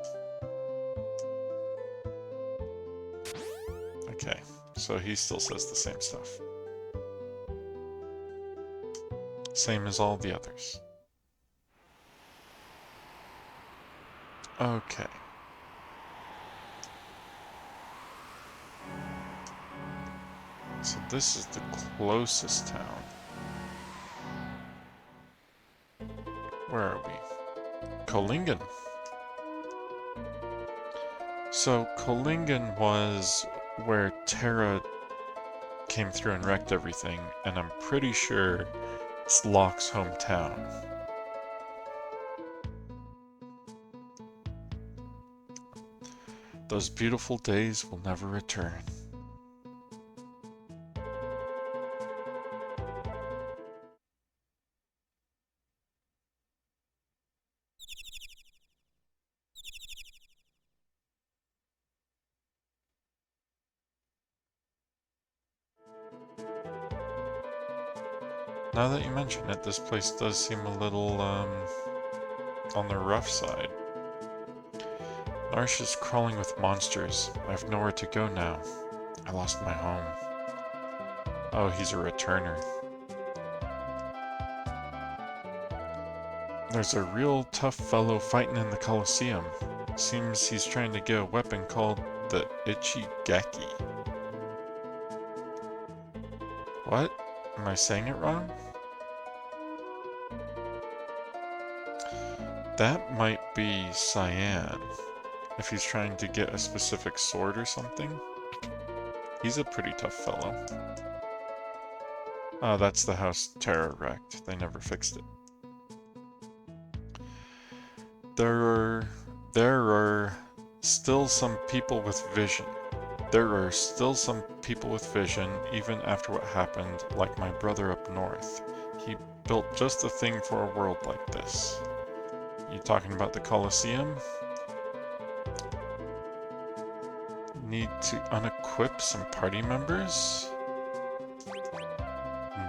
Okay, so he still says the same stuff. Same as all the others. Okay. So this is the closest town. Where are we? Kolingen. So Kolingen was where Terra came through and wrecked everything, and I'm pretty sure it's Locke's hometown. Those beautiful days will never return. Now that you mention it, this place does seem a little, on the rough side. Marsh is crawling with monsters. I have nowhere to go now. I lost my home. Oh, he's a returner. There's a real tough fellow fighting in the Colosseum. Seems he's trying to get a weapon called the Ichigeki. What? Am I saying it wrong? That might be Cyan, if he's trying to get a specific sword or something. He's a pretty tough fellow. Oh, that's the house Terra wrecked. They never fixed it. There are still some people with vision. There are still some people with vision, even after what happened, like my brother up north. He built just the thing for a world like this. You talking about the Colosseum? Need to unequip some party members?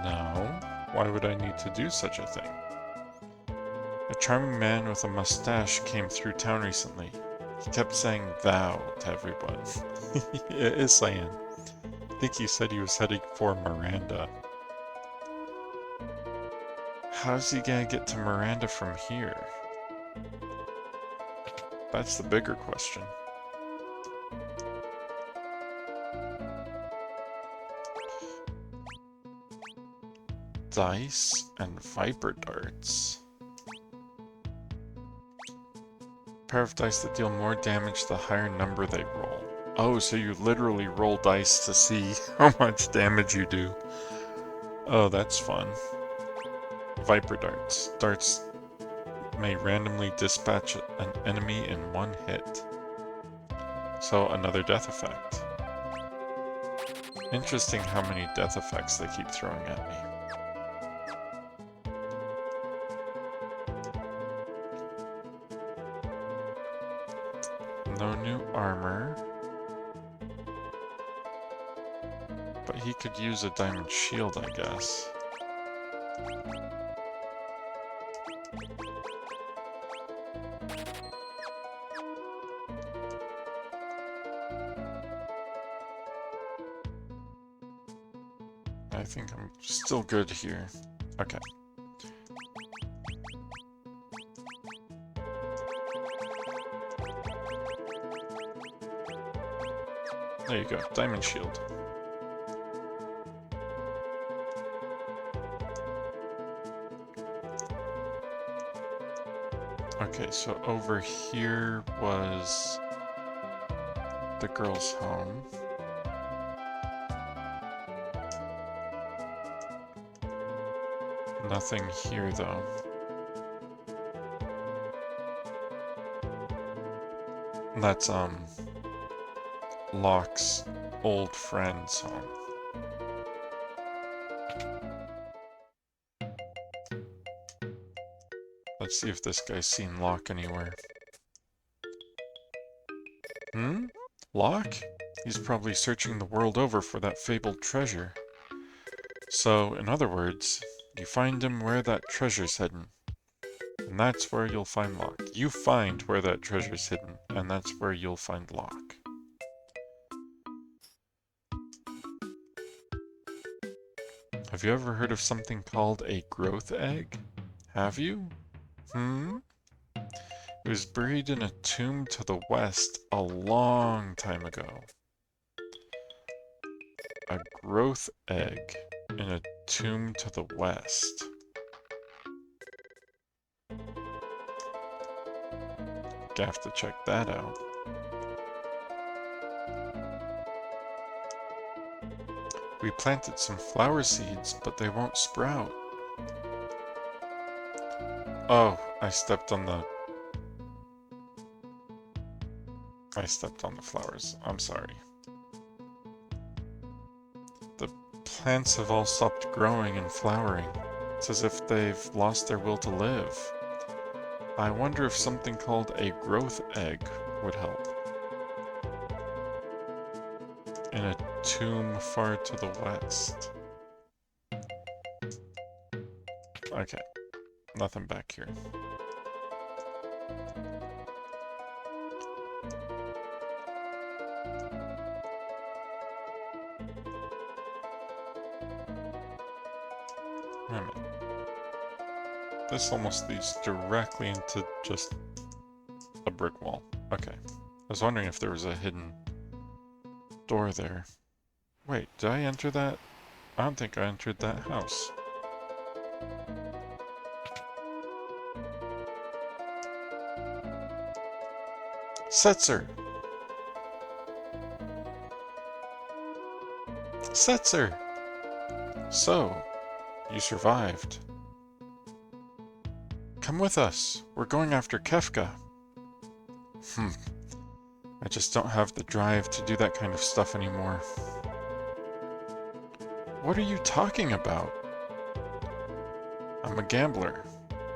No. Why would I need to do such a thing? A charming man with a mustache came through town recently. He kept saying thou to everyone. It is Cyan. I think he said he was heading for Miranda. How's he gonna get to Miranda from here? That's the bigger question. Dice and viper darts. Pair of dice that deal more damage the higher number they roll. Oh, so you literally roll dice to see how much damage you do. Oh, that's fun. Viper darts. Darts may randomly dispatch an enemy in one hit. So another death effect. Interesting how many death effects they keep throwing at me. No new armor. But he could use a diamond shield, I guess. I think I'm still good here. Okay. There you go, diamond shield. Okay, so over here was the girl's home. Nothing here, though. That's, Locke's old friend's home. Let's see if this guy's seen Locke anywhere. Hmm? Locke? He's probably searching the world over for that fabled treasure. So, in other words, you find him where that treasure's hidden. And that's where you'll find Locke. You find where that treasure's hidden, and that's where you'll find Locke. Have you ever heard of something called a growth egg? Have you? Hmm? It was buried in a tomb to the west a long time ago. A growth egg in a tomb to the west. Have to check that out. We planted some flower seeds, but they won't sprout. Oh, I stepped on the flowers. I'm sorry. The plants have all stopped growing and flowering. It's as if they've lost their will to live. I wonder if something called a growth egg would help. In a tomb far to the west. Okay, nothing back here. Wait a minute. This almost leads directly into just a brick wall. Okay. I was wondering if there was a hidden door there. Wait, did I enter that? I don't think I entered that house. Setzer! Setzer! So, you survived. Come with us. We're going after Kefka. I just don't have the drive to do that kind of stuff anymore. What are you talking about? I'm a gambler.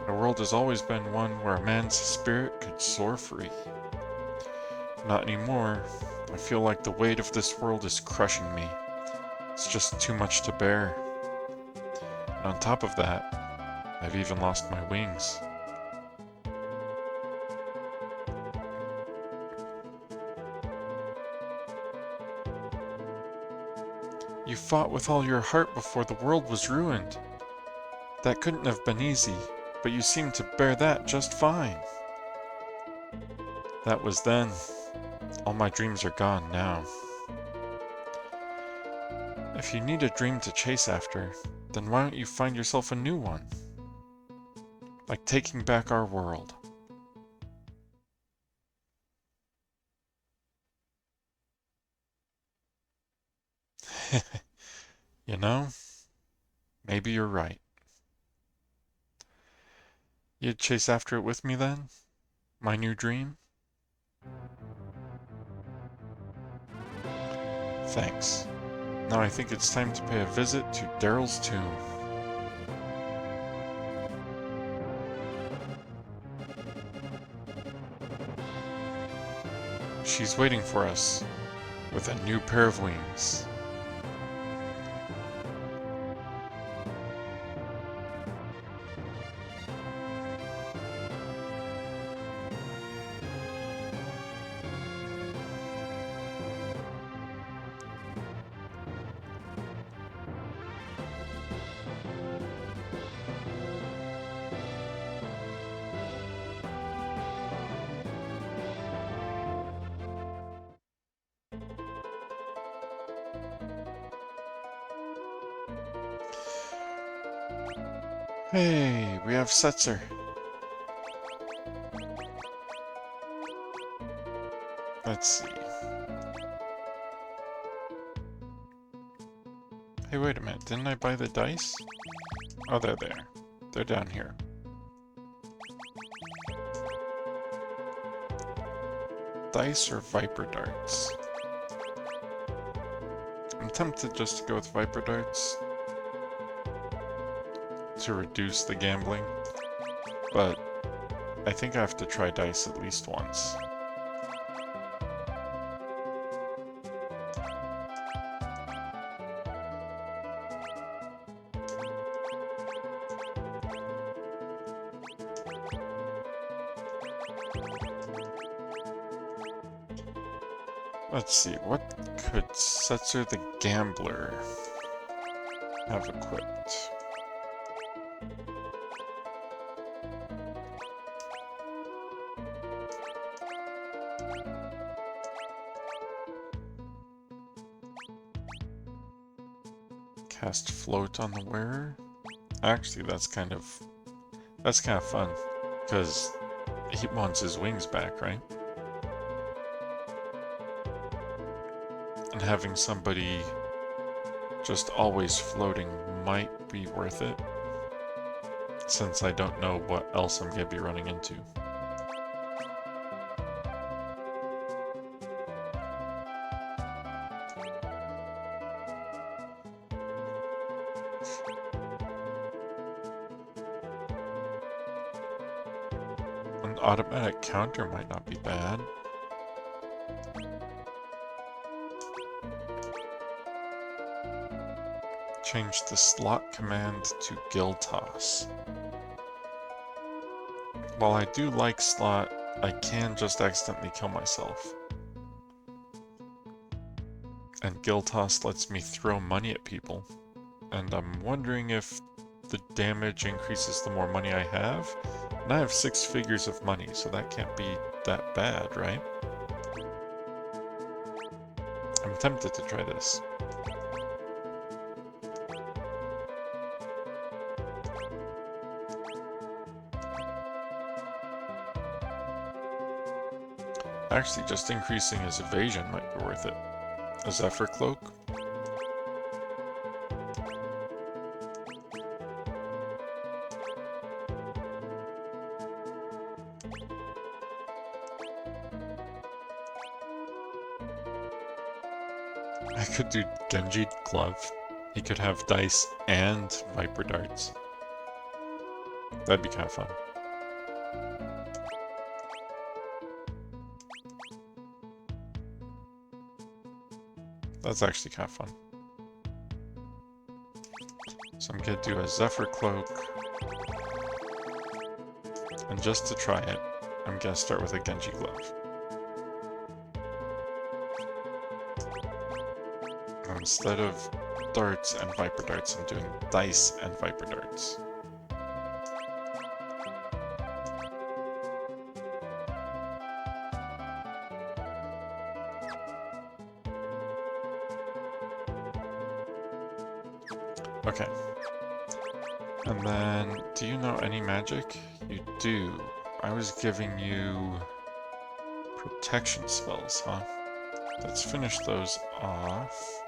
The world has always been one where a man's spirit could soar free. Not anymore. I feel like the weight of this world is crushing me. It's just too much to bear. And on top of that, I've even lost my wings. You fought with all your heart before the world was ruined. That couldn't have been easy, but you seem to bear that just fine. That was then. All my dreams are gone now. If you need a dream to chase after, then why don't you find yourself a new one? Like taking back our world. You know, maybe you're right. You'd chase after it with me then? My new dream? Thanks. Now I think it's time to pay a visit to Daryl's tomb. She's waiting for us, with a new pair of wings. Hey, we have Setzer. Let's see. Hey, wait a minute. Didn't I buy the dice? Oh, they're there. They're down here. Dice or Viper Darts? I'm tempted just to go with Viper Darts to reduce the gambling, but I think I have to try dice at least once. Let's see, what could Setzer the Gambler have equipped? Cast float on the wearer? Actually, that's kind of fun, because he wants his wings back, right? And having somebody just always floating might be worth it, since I don't know what else I'm gonna be running into. An automatic counter might not be bad. Change the slot command to Gill Toss. While I do like slot, I can just accidentally kill myself. And Gill Toss lets me throw money at people, and I'm wondering if the damage increases the more money I have. And I have 6 figures of money, so that can't be that bad, right? I'm tempted to try this. Actually, just increasing his evasion might be worth it. A Zephyr Cloak? I could do Genji Glove. He could have dice and Viper Darts. That'd be kind of fun. That's actually kind of fun. So I'm gonna do a Zephyr Cloak. And just to try it, I'm gonna start with a Genji Glove. And instead of darts and Viper Darts, I'm doing dice and Viper Darts. Okay. And then, do you know any magic? You do. I was giving you protection spells, huh? Let's finish those off.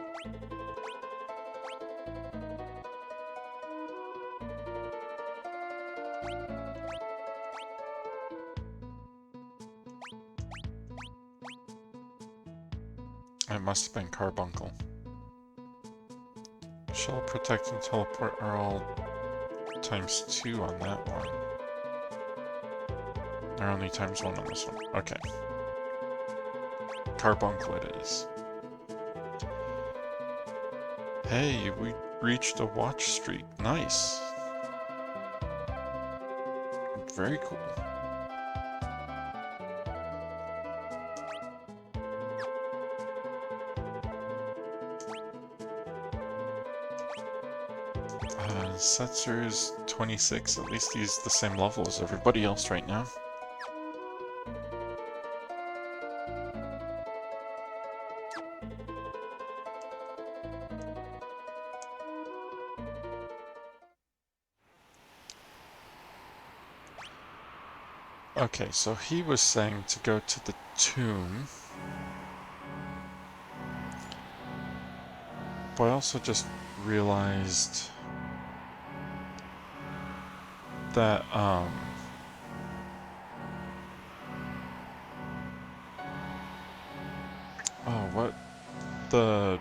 It must have been Carbuncle. Shell, Protect, and Teleport are all ×2 on that one. They're only ×1 on this one. Okay. Carbuncle it is. Hey, we reached a watch streak. Nice. Very cool. Setzer's 26, at least he's the same level as everybody else right now. Okay, so he was saying to go to the tomb. But I also just realized that, oh, what? The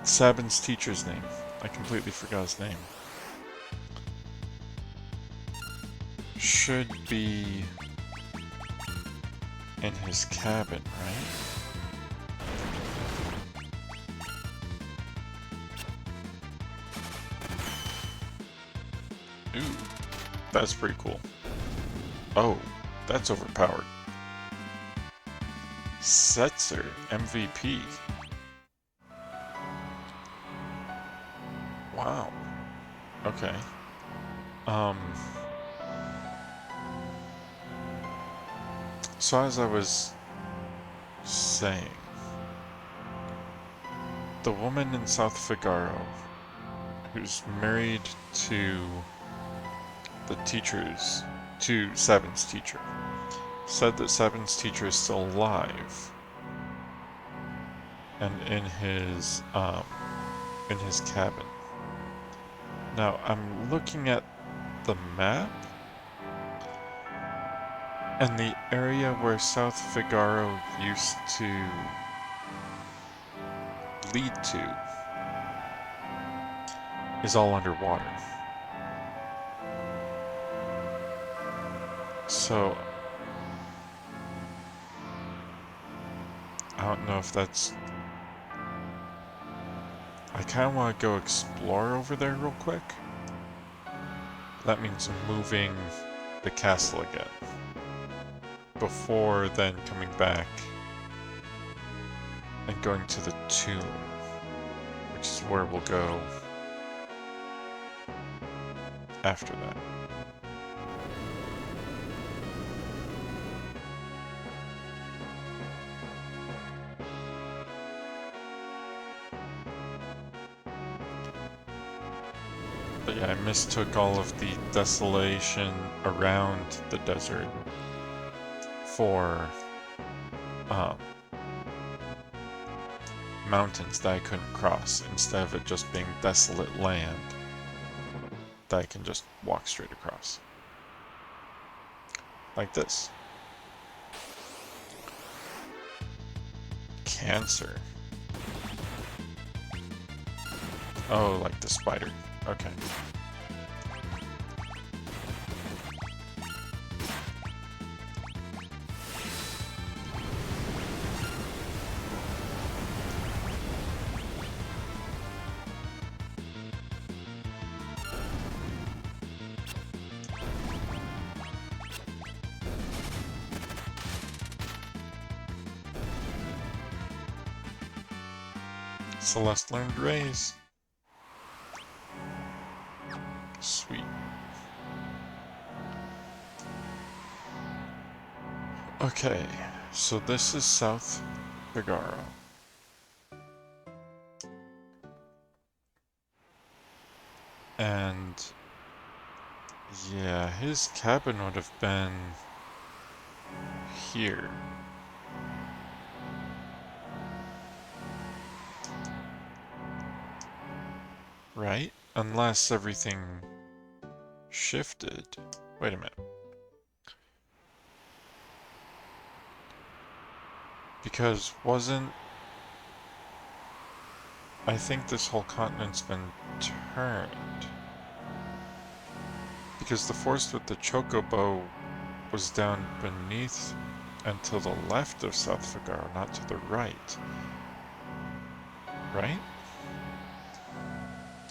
Sabin's teacher's name. I completely forgot his name. Should be in his cabin, right? Ooh, that's pretty cool. Oh, that's overpowered. Setzer, MVP. Wow. Okay. So as I was saying, the woman in South Figaro, who's married to the teachers, to Sabin's teacher, said that Sabin's teacher is still alive and in his cabin. Now I'm looking at the map, and the area where South Figaro used to lead to is all underwater. So I don't know if that's... I kind of want to go explore over there real quick. That means moving the castle again, before then coming back and going to the tomb, which is where we'll go after that. But yeah, I mistook all of the desolation around the desert for mountains that I couldn't cross, instead of it just being desolate land that I can just walk straight across. Like this. Cancer. Oh, like the spider. Okay. Celeste learned raise. Sweet. Okay, so this is South Figaro. And yeah, his cabin would have been here. Right? Unless everything shifted. Wait a minute. Because I think this whole continent's been turned. Because the forest with the chocobo was down beneath and to the left of South Figaro, not to the right. Right?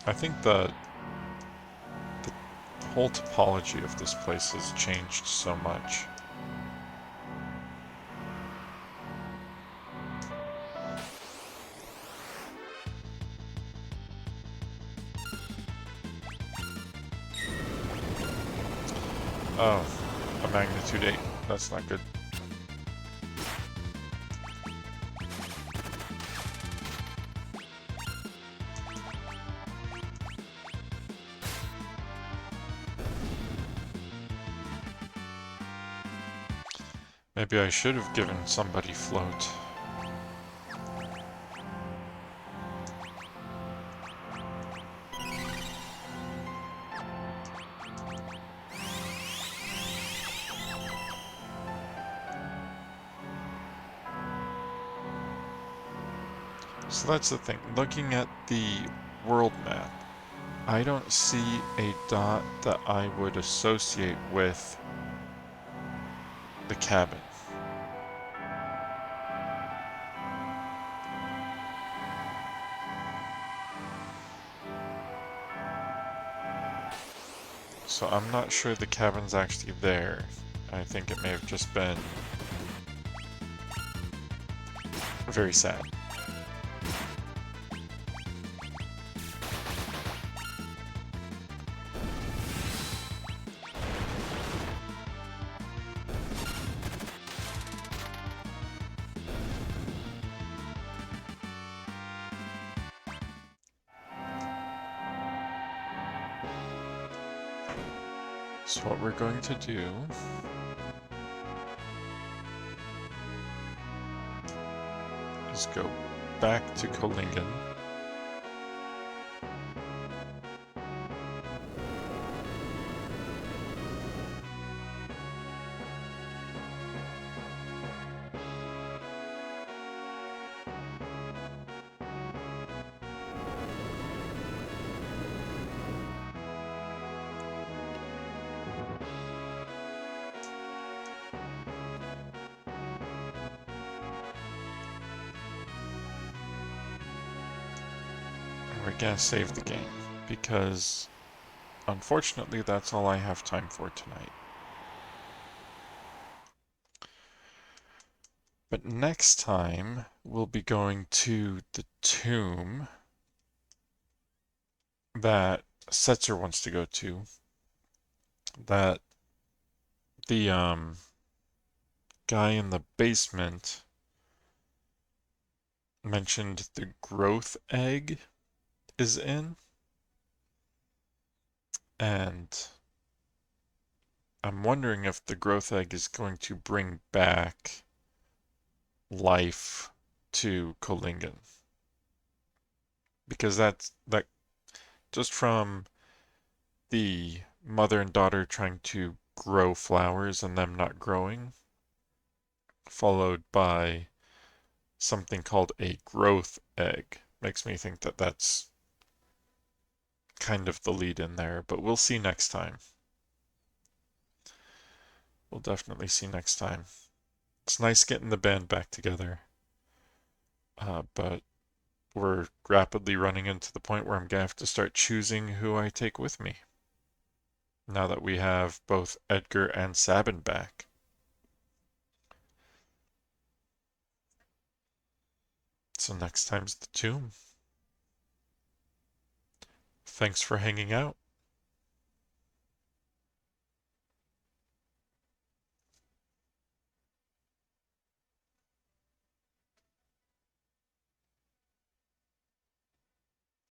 I think the whole topology of this place has changed so much. Oh, a magnitude 8. That's not good. Maybe I should have given somebody float. So that's the thing. Looking at the world map, I don't see a dot that I would associate with the cabin. So I'm not sure the cabin's actually there. I think it may have just been very sad. So what we're going to do is go back to Kolingen. We're gonna save the game, because unfortunately that's all I have time for tonight. But next time we'll be going to the tomb that Setzer wants to go to, that the guy in the basement mentioned the growth egg is in, and I'm wondering if the growth egg is going to bring back life to Kolingen. Because that just from the mother and daughter trying to grow flowers and them not growing, followed by something called a growth egg, makes me think that that's kind of the lead in there, but we'll see next time. We'll definitely see next time. It's nice getting the band back together, but we're rapidly running into the point where I'm gonna have to start choosing who I take with me. Now that we have both Edgar and Sabin back. So next time's the tomb. Thanks for hanging out.